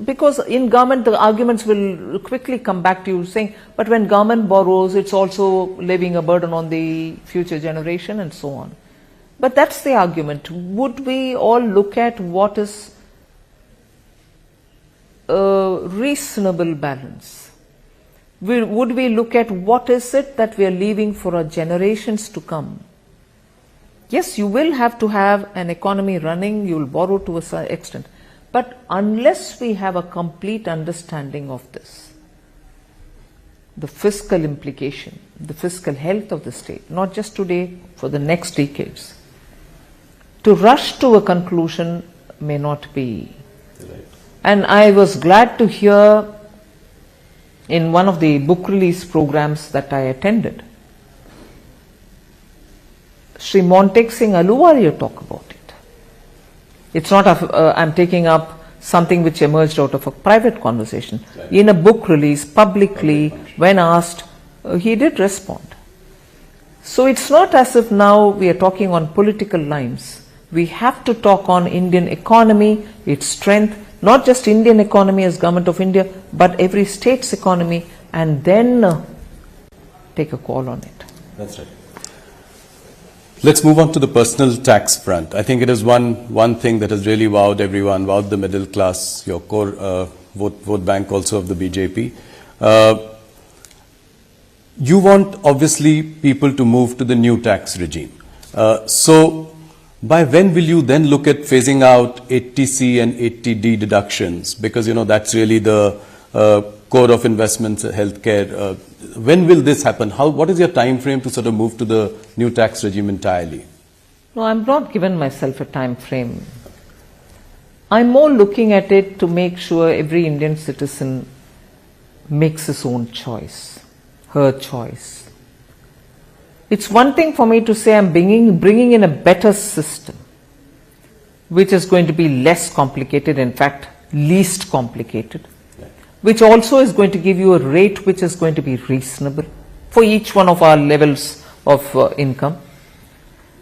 because in government the arguments will quickly come back to you saying, but when government borrows, it's also leaving a burden on the future generation and so on. But that's the argument. Would we all look at what is a reasonable balance? Would we look at what is it that we are leaving for our generations to come? Yes, you will have to have an economy running, you will borrow to a certain extent. But unless we have a complete understanding of this, the fiscal implication, the fiscal health of the state, not just today, for the next decades, to rush to a conclusion may not be. And I was glad to hear in one of the book release programs that I attended, Sri Montek Singh Aluwalia talk about it. It's not I'm taking up something which emerged out of a private conversation. Right. In a book release, publicly, when asked, he did respond. So it's not as if now we are talking on political lines. We have to talk on Indian economy, its strength, not just Indian economy as Government of India, but every state's economy, and then take a call on it. That's right. Let's move on to the personal tax front. I think it is one thing that has really wowed everyone, wowed the middle class, your core vote bank also of the BJP. You want obviously people to move to the new tax regime. So by when will you then look at phasing out 80C and 80D deductions? Because that's really the core of investments, healthcare. When will this happen? What is your time frame to sort of move to the new tax regime entirely? No, I'm not given myself a time frame. I'm more looking at it to make sure every Indian citizen makes his own choice, her choice. It's one thing for me to say I'm bringing in a better system, which is going to be less complicated, in fact, least complicated, which also is going to give you a rate which is going to be reasonable for each one of our levels of income,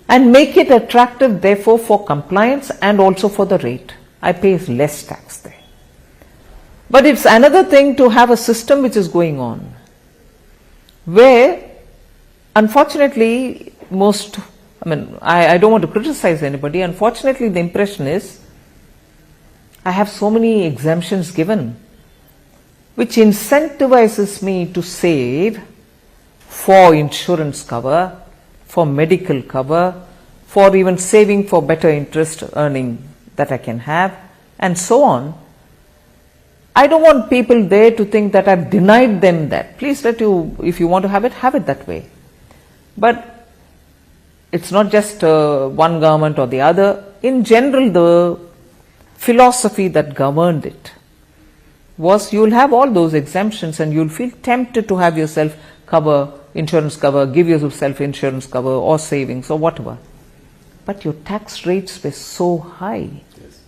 and make it attractive therefore for compliance and also for the rate. I pay less tax there. But it's another thing to have a system which is going on, where unfortunately I don't want to criticize anybody, unfortunately the impression is I have so many exemptions given, which incentivizes me to save for insurance cover, for medical cover, for even saving for better interest earning that I can have, and so on. I don't want people there to think that I've denied them that. Please if you want to have it that way. But it's not just one government or the other. In general, the philosophy that governed it was you'll have all those exemptions and you'll feel tempted to have yourself cover, insurance cover, give yourself insurance cover or savings or whatever. But your tax rates were so high. Yes.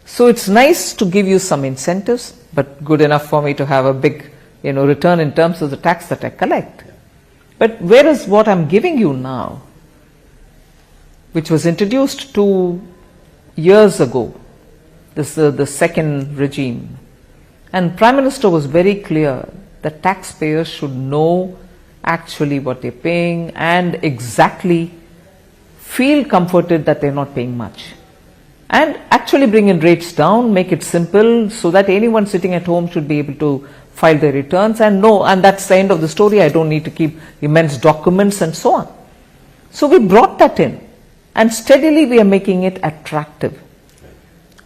So it's nice to give you some incentives, but good enough for me to have a big return in terms of the tax that I collect. Yeah. But where is what I'm giving you now, which was introduced 2 years ago, this is the second regime. And Prime Minister was very clear that taxpayers should know actually what they're paying and exactly feel comforted that they're not paying much. And actually bring in rates down, make it simple so that anyone sitting at home should be able to file their returns and know, and that's the end of the story. I don't need to keep immense documents and so on. So we brought that in. and steadily we are making it attractive.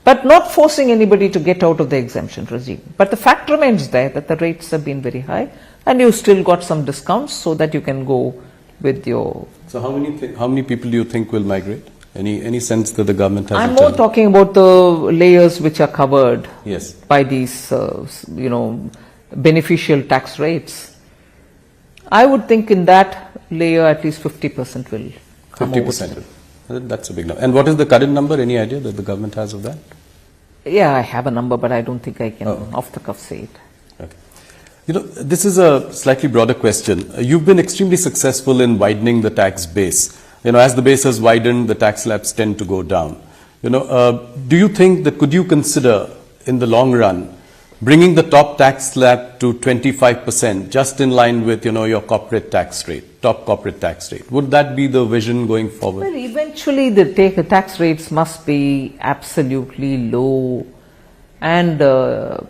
But not forcing anybody to get out of the exemption regime. But the fact remains there that the rates have been very high and you still got some discounts so that you can go with your... So how many people do you think will migrate? Any sense that the government has? I'm more talking about the layers which are covered yes. by these, beneficial tax rates. I would think in that layer at least 50% will come 50%. That's a big number. And what is the current number? Any idea that the government has of that? Yeah, I have a number, but I don't think I can off the cuff say it. Okay. This is a slightly broader question. You've been extremely successful in widening the tax base. As the base has widened, the tax slabs tend to go down. Do you think that could you consider in the long run bringing the top tax slab to 25%, just in line with your corporate tax rate, top corporate tax rate? Would that be the vision going forward? Well, eventually the tax rates must be absolutely low and the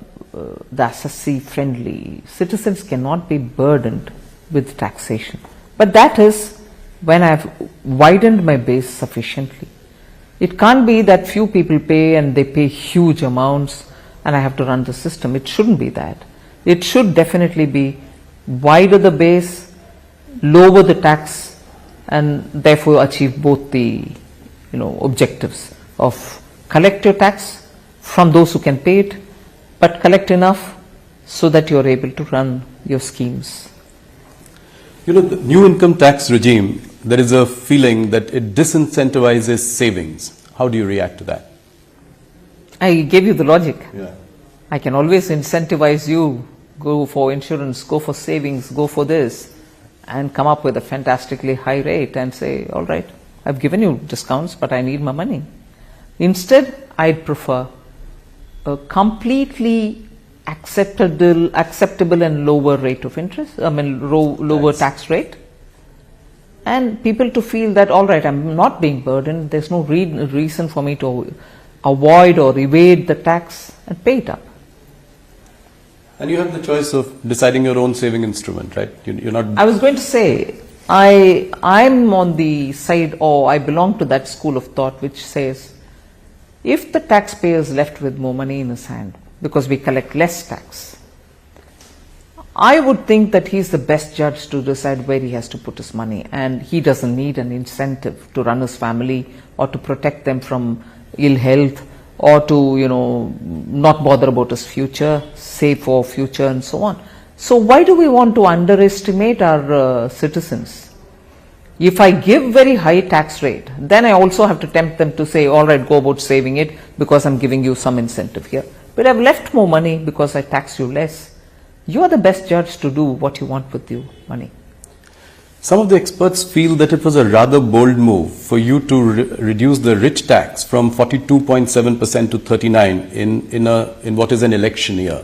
assessee friendly. Citizens cannot be burdened with taxation. But that is when I have widened my base sufficiently. It can't be that few people pay and they pay huge amounts and I have to run the system. It shouldn't be that. It should definitely be wider the base, lower the tax, and therefore achieve both the objectives of collect your tax from those who can pay it, but collect enough so that you are able to run your schemes. The new income tax regime, there is a feeling that it disincentivizes savings. How do you react to that? I gave you the logic. Yeah. I can always incentivize you, go for insurance, go for savings, go for this, and come up with a fantastically high rate and say, all right, I've given you discounts, but I need my money. Instead, I'd prefer a completely acceptable and lower rate of interest, lower tax rate, and people to feel that, all right, I'm not being burdened, there's no reason for me to avoid or evade the tax and pay it up. And you have the choice of deciding your own saving instrument, right? You're not... I was going to say, I'm on the side, or I belong to that school of thought which says, if the taxpayer is left with more money in his hand because we collect less tax, I would think that he's the best judge to decide where he has to put his money, and he doesn't need an incentive to run his family or to protect them from ill health or to not bother about his future, save for future and so on. So why do we want to underestimate our citizens? If I give very high tax rate, then I also have to tempt them to say, all right, go about saving it because I'm giving you some incentive here. But I've left more money because I tax you less. You are the best judge to do what you want with your money. Some of the experts feel that it was a rather bold move for you to reduce the rich tax from 42.7% to 39% in what is an election year.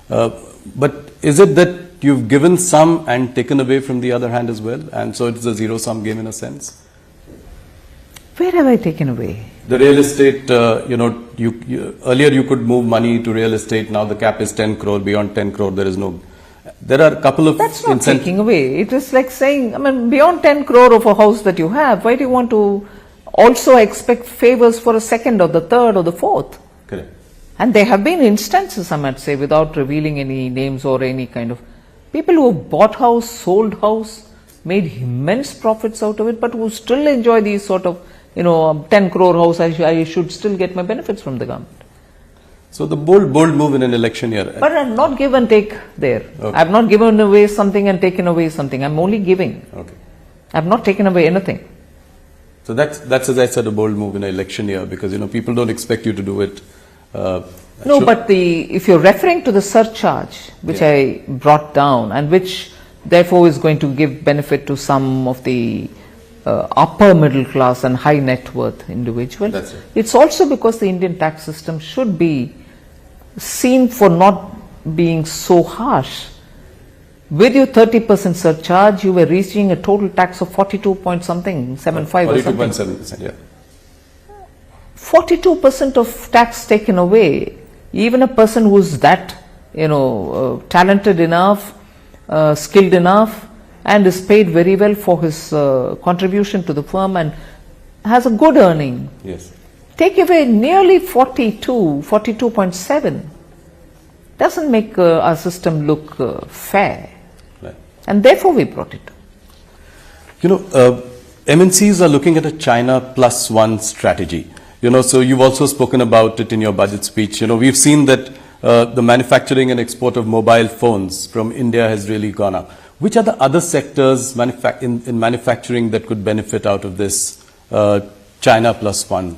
But is it that you've given some and taken away from the other hand as well, and so it's a zero-sum game in a sense? Where have I taken away? The real estate, earlier you could move money to real estate, now the cap is 10 crore, beyond 10 crore there is no... There are a couple of... That's not taking away. It is like saying, beyond 10 crore of a house that you have, why do you want to also expect favors for a second or the third or the fourth? Correct. And there have been instances, I might say, without revealing any names or any kind of... People who have bought house, sold house, made immense profits out of it, but who still enjoy these sort of, 10 crore house, I should still get my benefits from the government. So the bold move in an election year. But I'm not give and take there. Okay. I've not given away something and taken away something. I'm only giving. Okay. I've not taken away anything. So that's as I said, a bold move in an election year, because people don't expect you to do it. No, but if you're referring to the surcharge, which I brought down and which therefore is going to give benefit to some of the upper middle class and high net worth individuals. That's it. It's also because the Indian tax system should be seen for not being so harsh. With your 30% surcharge, you were reaching a total tax of 42.75 or something. 42.7%, yeah. 42% of tax taken away. Even a person who's that, talented enough, skilled enough, and is paid very well for his contribution to the firm and has a good earning. Yes. Take away nearly 42.7. Doesn't make our system look fair. Right. And therefore we brought it. You know, MNCs are looking at a China plus one strategy. You know, so you've also spoken about it in your budget speech. You know, we've seen that the manufacturing and export of mobile phones from India has really gone up. Which are the other sectors in manufacturing that could benefit out of this China plus one?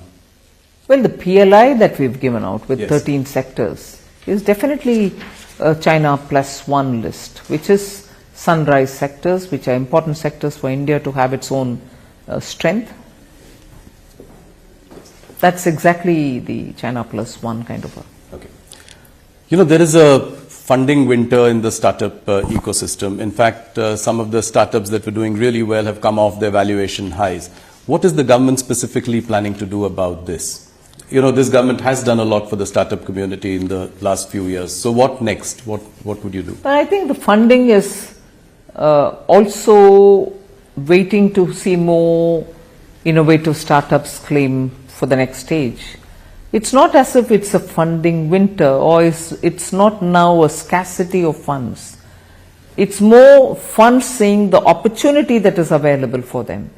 Well, the PLI that we've given out with Yes. 13 sectors is definitely a China plus one list, which is sunrise sectors, which are important sectors for India to have its own strength. That's exactly the China plus one kind of a. Okay. You know, there is a funding winter in the startup ecosystem. In fact, some of the startups that were doing really well have come off their valuation highs. What is the government specifically planning to do about this? You know, this government has done a lot for the startup community in the last few years. So what next? What would you do? But I think the funding is also waiting to see more innovative startups claim for the next stage. It's not as if it's a funding winter or it's not now a scarcity of funds. It's more funds seeing the opportunity that is available for them.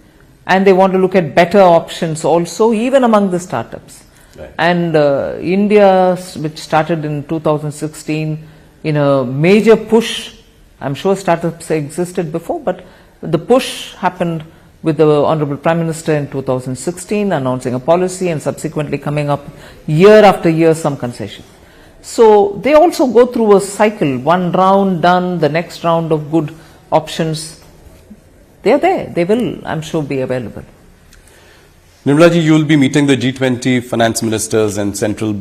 And they want to look at better options also, even among the startups. Right. And India, which started in 2016 in a major push, I'm sure startups existed before, but the push happened with the Honorable Prime Minister in 2016 announcing a policy and subsequently coming up year after year some concession. So they also go through a cycle, one round done, the next round of good options. They are there, they will, I'm sure, be available. Nirmala ji, you will be meeting the G20 finance ministers and central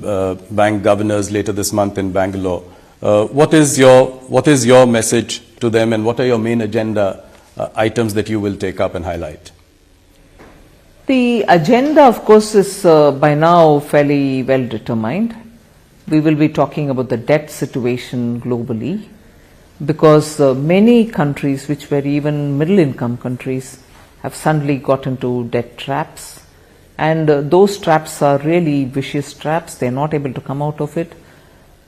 bank governors later this month in Bangalore. What is your message to them, and what are your main agenda items that you will take up and highlight? The agenda, of course, is by now fairly well determined. We will be talking about the debt situation globally, because many countries which were even middle income countries have suddenly got into debt traps, and those traps are really vicious traps. They are not able to come out of it.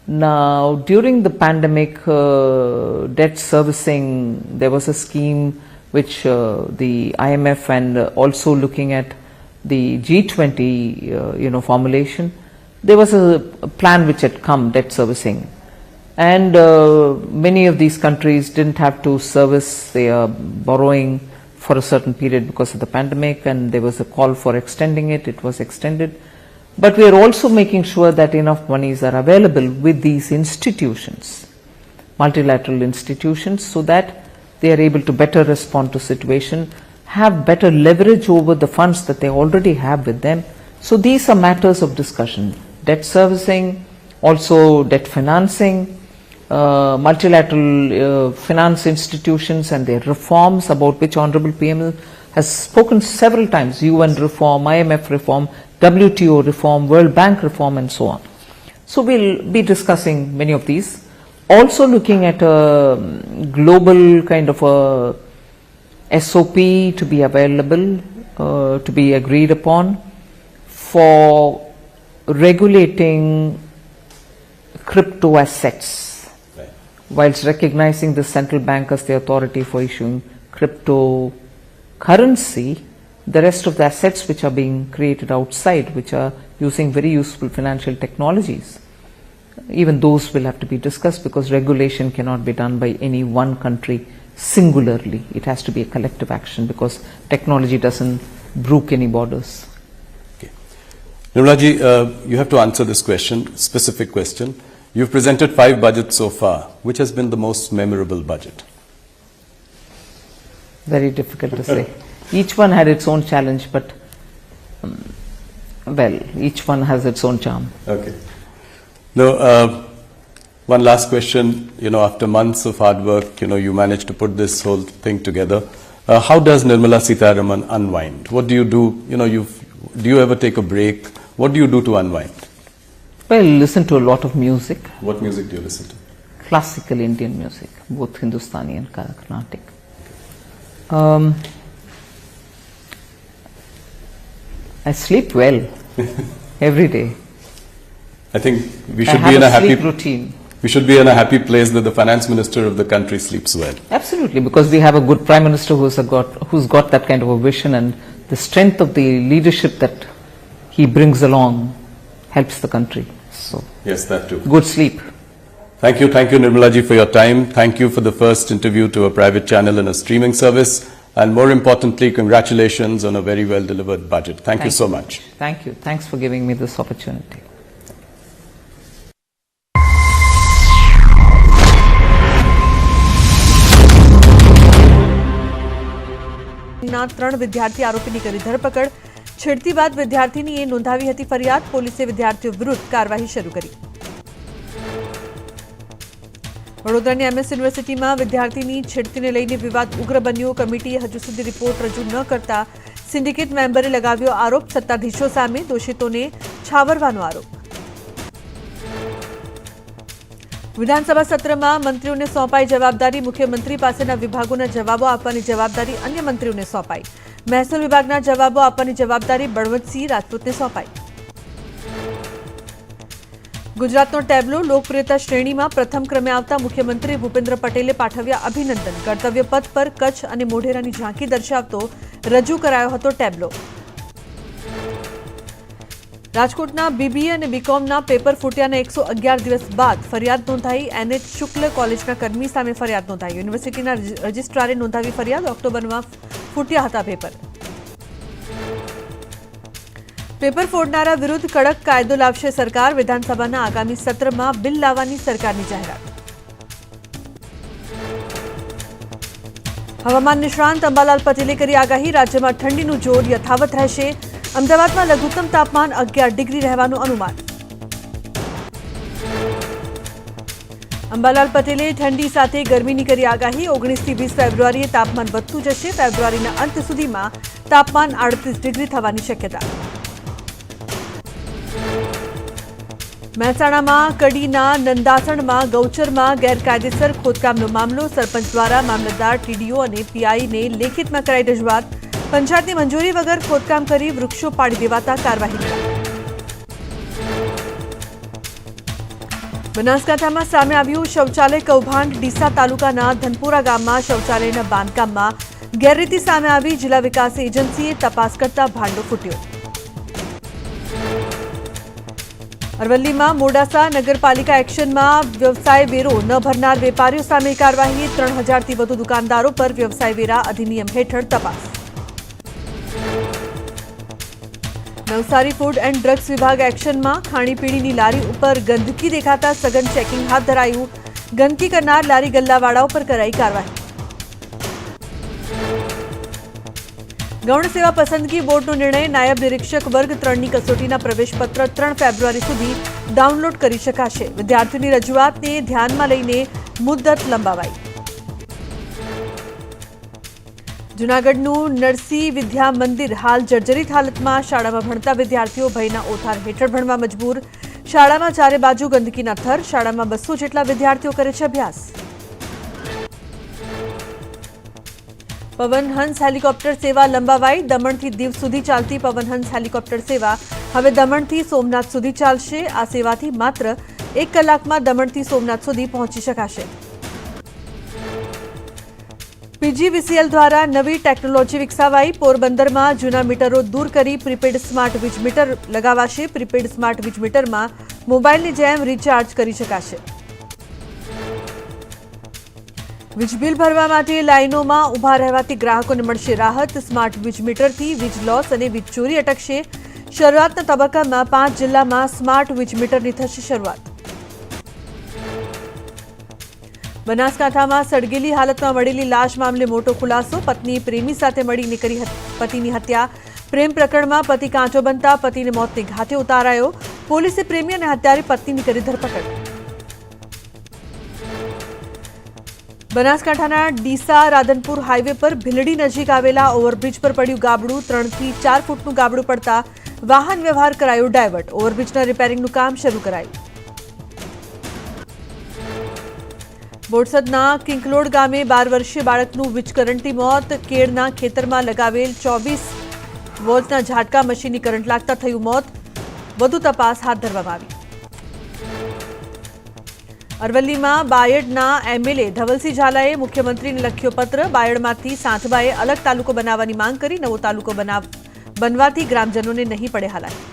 Now, during the pandemic, debt servicing, there was a scheme which the IMF and also looking at the G20 formulation, there was a plan which had come, debt servicing. And many of these countries didn't have to service their borrowing for a certain period because of the pandemic, and there was a call for extending it. It was extended. But we are also making sure that enough monies are available with these institutions, multilateral institutions, so that they are able to better respond to situation, have better leverage over the funds that they already have with them. So these are matters of discussion. Debt servicing, also debt financing, multilateral finance institutions and their reforms, about which Honorable PM has spoken several times, UN reform, IMF reform, WTO reform, World Bank reform, and so on. So we'll be discussing many of these. Also looking at a global kind of a SOP to be available, to be agreed upon for regulating crypto assets, right, whilst recognizing the central bank as the authority for issuing cryptocurrency. The rest of the assets which are being created outside, which are using very useful financial technologies, even those will have to be discussed, because regulation cannot be done by any one country singularly. It has to be a collective action, because technology doesn't brook any borders. Okay. Nirmala ji, you have to answer this question, specific question. You've presented 5 budgets so far. Which has been the most memorable budget? Very difficult to say. Each one had its own challenge, but well, each one has its own charm. Okay. Now, one last question. After months of hard work, you managed to put this whole thing together. How does Nirmala Sitharaman unwind? What do you do? Do you ever take a break? What do you do to unwind? Well, listen to a lot of music. What music do you listen to? Classical Indian music, both Hindustani and Carnatic. I sleep well every day. I think we I should have be in a a happy sleep routine. We should be in a happy place that the finance minister of the country sleeps well. Absolutely, because we have a good prime minister who's got that kind of a vision, and the strength of the leadership that he brings along helps the country. So Yes, that too. good sleep. Thank you Nirmala ji for your time. Thank you for the first interview to a private channel and a streaming service. And more importantly, congratulations on a very well delivered budget. Thank you so much. Thank you. Thanks for giving me this opportunity. ના 3 વિદ્યાર્થી આરોપીની કરી ધરપકડ. છેડતી બાદ વિદ્યાર્થીનીએ નોંધાવી હતી ફરિયાદ. પોલીસે વિદ્યાર્થીઓ વિરુદ્ધ કાર્યવાહી શરૂ કરી. વડોદરાની એમએસ યુનિવર્સિટીમાં વિદ્યાર્થીની છેડતીને લઈને વિવાદ ઉગ્ર બન્યો. કમિટીએ હજુ સુધી રિપોર્ટ રજૂ ન કરતા સિન્ડિકેટ મેમ્બરે લગાવ્યો આરોપ. સત્તાધીશો સામે દોષિતોને છાવરવાનો આરોપ. વિધાનસભા સત્રમાં મંત્રીઓને સોંપાઈ જવાબદારી. મુખ્યમંત્રી પાસેના વિભાગોના જવાબો આપવાની જવાબદારી અન્ય મંત્રીઓને સોંપાઈ. મહેસૂલ વિભાગના જવાબો આપવાની જવાબદારી બળવંતસિંહ રાજપૂતને સોંપાઈ. ગુજરાતનો ટેબ્લો લોકપ્રિયતા શ્રેણીમાં પ્રથમ ક્રમે આવતા મુખ્યમંત્રી ભૂપેન્દ્ર પટેલે પાઠવ્યા અભિનંદન. કર્તવ્ય પથ પર કચ્છ અને મોઢેરાની ઝાંખી દર્શાવતો રજૂ કરાયો હતો ટેબ્લો. રાજકોટના બીબીએ અને બીકોમના પેપર ફૂટ્યાના 111 દિવસ બાદ ફરિયાદ નોંધાઈ. એનએચ શુક્લ કોલેજના કર્મી સામે ફરિયાદ નોંધાઈ. યુનિવર્સિટીના રજિસ્ટ્રારે નોંધાવી ફરિયાદ. ઓક્ટોબરમાં ફૂટ્યા હતા પેપર. પેપર ફોડનારા વિરુદ્ધ કડક કાયદો લાવશે સરકાર. વિધાનસભાના આગામી સત્રમાં બિલ લાવવાની સરકારની જાહેરાત. હવામાન નિષ્ણાંત અંબાલાલ પટેલે કરી આગાહી. રાજ્યમાં ઠંડીનું જોર યથાવત રહેશે. અમદાવાદમાં લઘુત્તમ તાપમાન 11 ડિગ્રી રહેવાનું અનુમાન. અંબાલાલ પટેલે ઠંડી સાથે ગરમીની કરી આગાહી. 19 થી 20 ફેબ્રુઆરીએ તાપમાન વધતું જશે. ફેબ્રુઆરીના અંત સુધીમાં તાપમાન 38 ડિગ્રી થવાની શક્યતા. મહેસાણામાં કડીના નંદાસણમાં ગૌચરમાં ગેરકાયદેસર ખોદકામનો મામલો. સરપંચ દ્વારા મામલતદાર, ટીડીઓ અને પીઆઈને લેખિતમાં કરાઈ રજૂઆત. પંચાયતની મંજૂરી વગર ખોદકામ કરી વૃક્ષો પાડી દેવાતા કાર્યવાહી. બનાસકાંઠામાં સામે આવ્યું શૌચાલય કૌભાંડ. ડીસા તાલુકાના ધનપુરા ગામમાં શૌચાલયના બાંધકામમાં ગેરરીતિ સામે આવી. જિલ્લા વિકાસ એજન્સીએ તપાસ કરતા ભાંડો ફૂટ્યો. અરવલ્લીમાં મોડાસા નગરપાલિકા એક્શનમાં વ્યવસાય વેરો ન ભરનાર વેપારીઓ સામે કાર્યવાહી. 3000થી વધુ દુકાનદારો પર વ્યવસાય વેરા અધિનિયમ હેઠળ તપાસ. નવસારી ફૂડ એન્ડ ડ્રગ્સ વિભાગ એક્શનમાં ખાણીપીણીની લારી ઉપર ગંદકી દેખાતા સઘન ચેકિંગ હાથ ધરાયું. ગંદકી કરનાર લારી ગલ્લાવાળાઓ પર કરાઈ કાર્યવાહી. ગૌણ સેવા પસંદગી બોર્ડનો નિર્ણય. નાયબ નિરીક્ષક વર્ગ 3ની કસોટીના પ્રવેશપત્ર 3 ફેબ્રુઆરી સુધી ડાઉનલોડ કરી શકાશે. વિદ્યાર્થીઓની રજૂઆતને ધ્યાનમાં લઈને મુદ્દત લંબાવાઈ. જૂનાગઢનું નરસિંહ વિદ્યા મંદિર હાલ જર્જરિત હાલતમાં. શાળામાં ભણતા વિદ્યાર્થીઓ ભયના ઓથાર હેઠળ ભણવા મજબૂર. શાળામાં ચારે બાજુ ગંદકીના થર. શાળામાં 200 જેટલા વિદ્યાર્થીઓ કરે છે અભ્યાસ. પવન હંસ હેલિકોપ્ટર સેવા લંબાવાઈ. દમણથી દીવ સુધી ચાલતી પવન હંસ હેલિકોપ્ટર સેવા હવે દમણથી સોમનાથ સુધી ચાલશે. આ સેવાથી માત્ર 1 કલાકમાં દમણથી સોમનાથ સુધી પહોંચી શકાશે. પીજીવીસીએલ દ્વારા નવી ટેકનોલોજી વિકસાવાઈ. પોરબંદરમાં જૂના મીટરો દૂર કરી પ્રીપેડ સ્માર્ટ વીજ મીટર લગાવાશે. પ્રીપેડ સ્માર્ટ વીજ મીટરમાં મોબાઈલની જેમ રિચાર્જ કરી શકાશે. વીજ બિલ ભરવા માટે લાઈનોમાં ઊભા રહેવાથી ગ્રાહકોને મળશે રાહત. સ્માર્ટ વીજ મીટરથી વીજ લોસ અને વીજ ચોરી અટકશે. શરૂઆતના તબક્કામાં 5 જિલ્લામાં સ્માર્ટ વીજ મીટરની થશે શરૂઆત. બનાસકાંઠામાં સળગેલી હાલતમાં મળેલી લાશ મામલે મોટો ખુલાસો. પત્નીએ પ્રેમી સાથે મળીને કરી પતિની હત્યા. પ્રેમ પ્રકરણમાં પતિ કાંચો બનતા પતિને મોતને ઘાટે ઉતારાયો. પોલીસે પ્રેમી અને હત્યારી પત્નીની કરી ધરપકડ. બનાસકાંઠાના ડીસા રાધનપુર હાઈવે પર ભીલડી નજીક આવેલા ઓવરબ્રિજ પર પડ્યું ગાબડું. 3 થી 4 ફૂટનું ગાબડું પડતા વાહન વ્યવહાર કરાયો ડાયવર્ટ. ઓવરબ્રિજના રિપેરિંગનું કામ શરૂ કરાયું. બોરસદના કિંકલોડ ગામે 12 વર્ષીય બાળકનું વીજ કરંટથી મોત. કેળના ખેતરમાં લગાવેલ 24 વોલ્ટના ઝાટકા મશીનની કરંટ લાગતા થયું મોત. વધુ તપાસ હાથ ધરવામાં આવી. અરવલ્લીમાં બાયડના એમએલએ ધવલસિંહ ઝાલાએ મુખ્યમંત્રીને લખ્યો પત્ર. બાયડમાંથી સાંથબાએ અલગ તાલુકો બનાવવાની માંગ કરી. નવો તાલુકો બનવાથી ગ્રામજનોને નહીં પડે હાલાકી.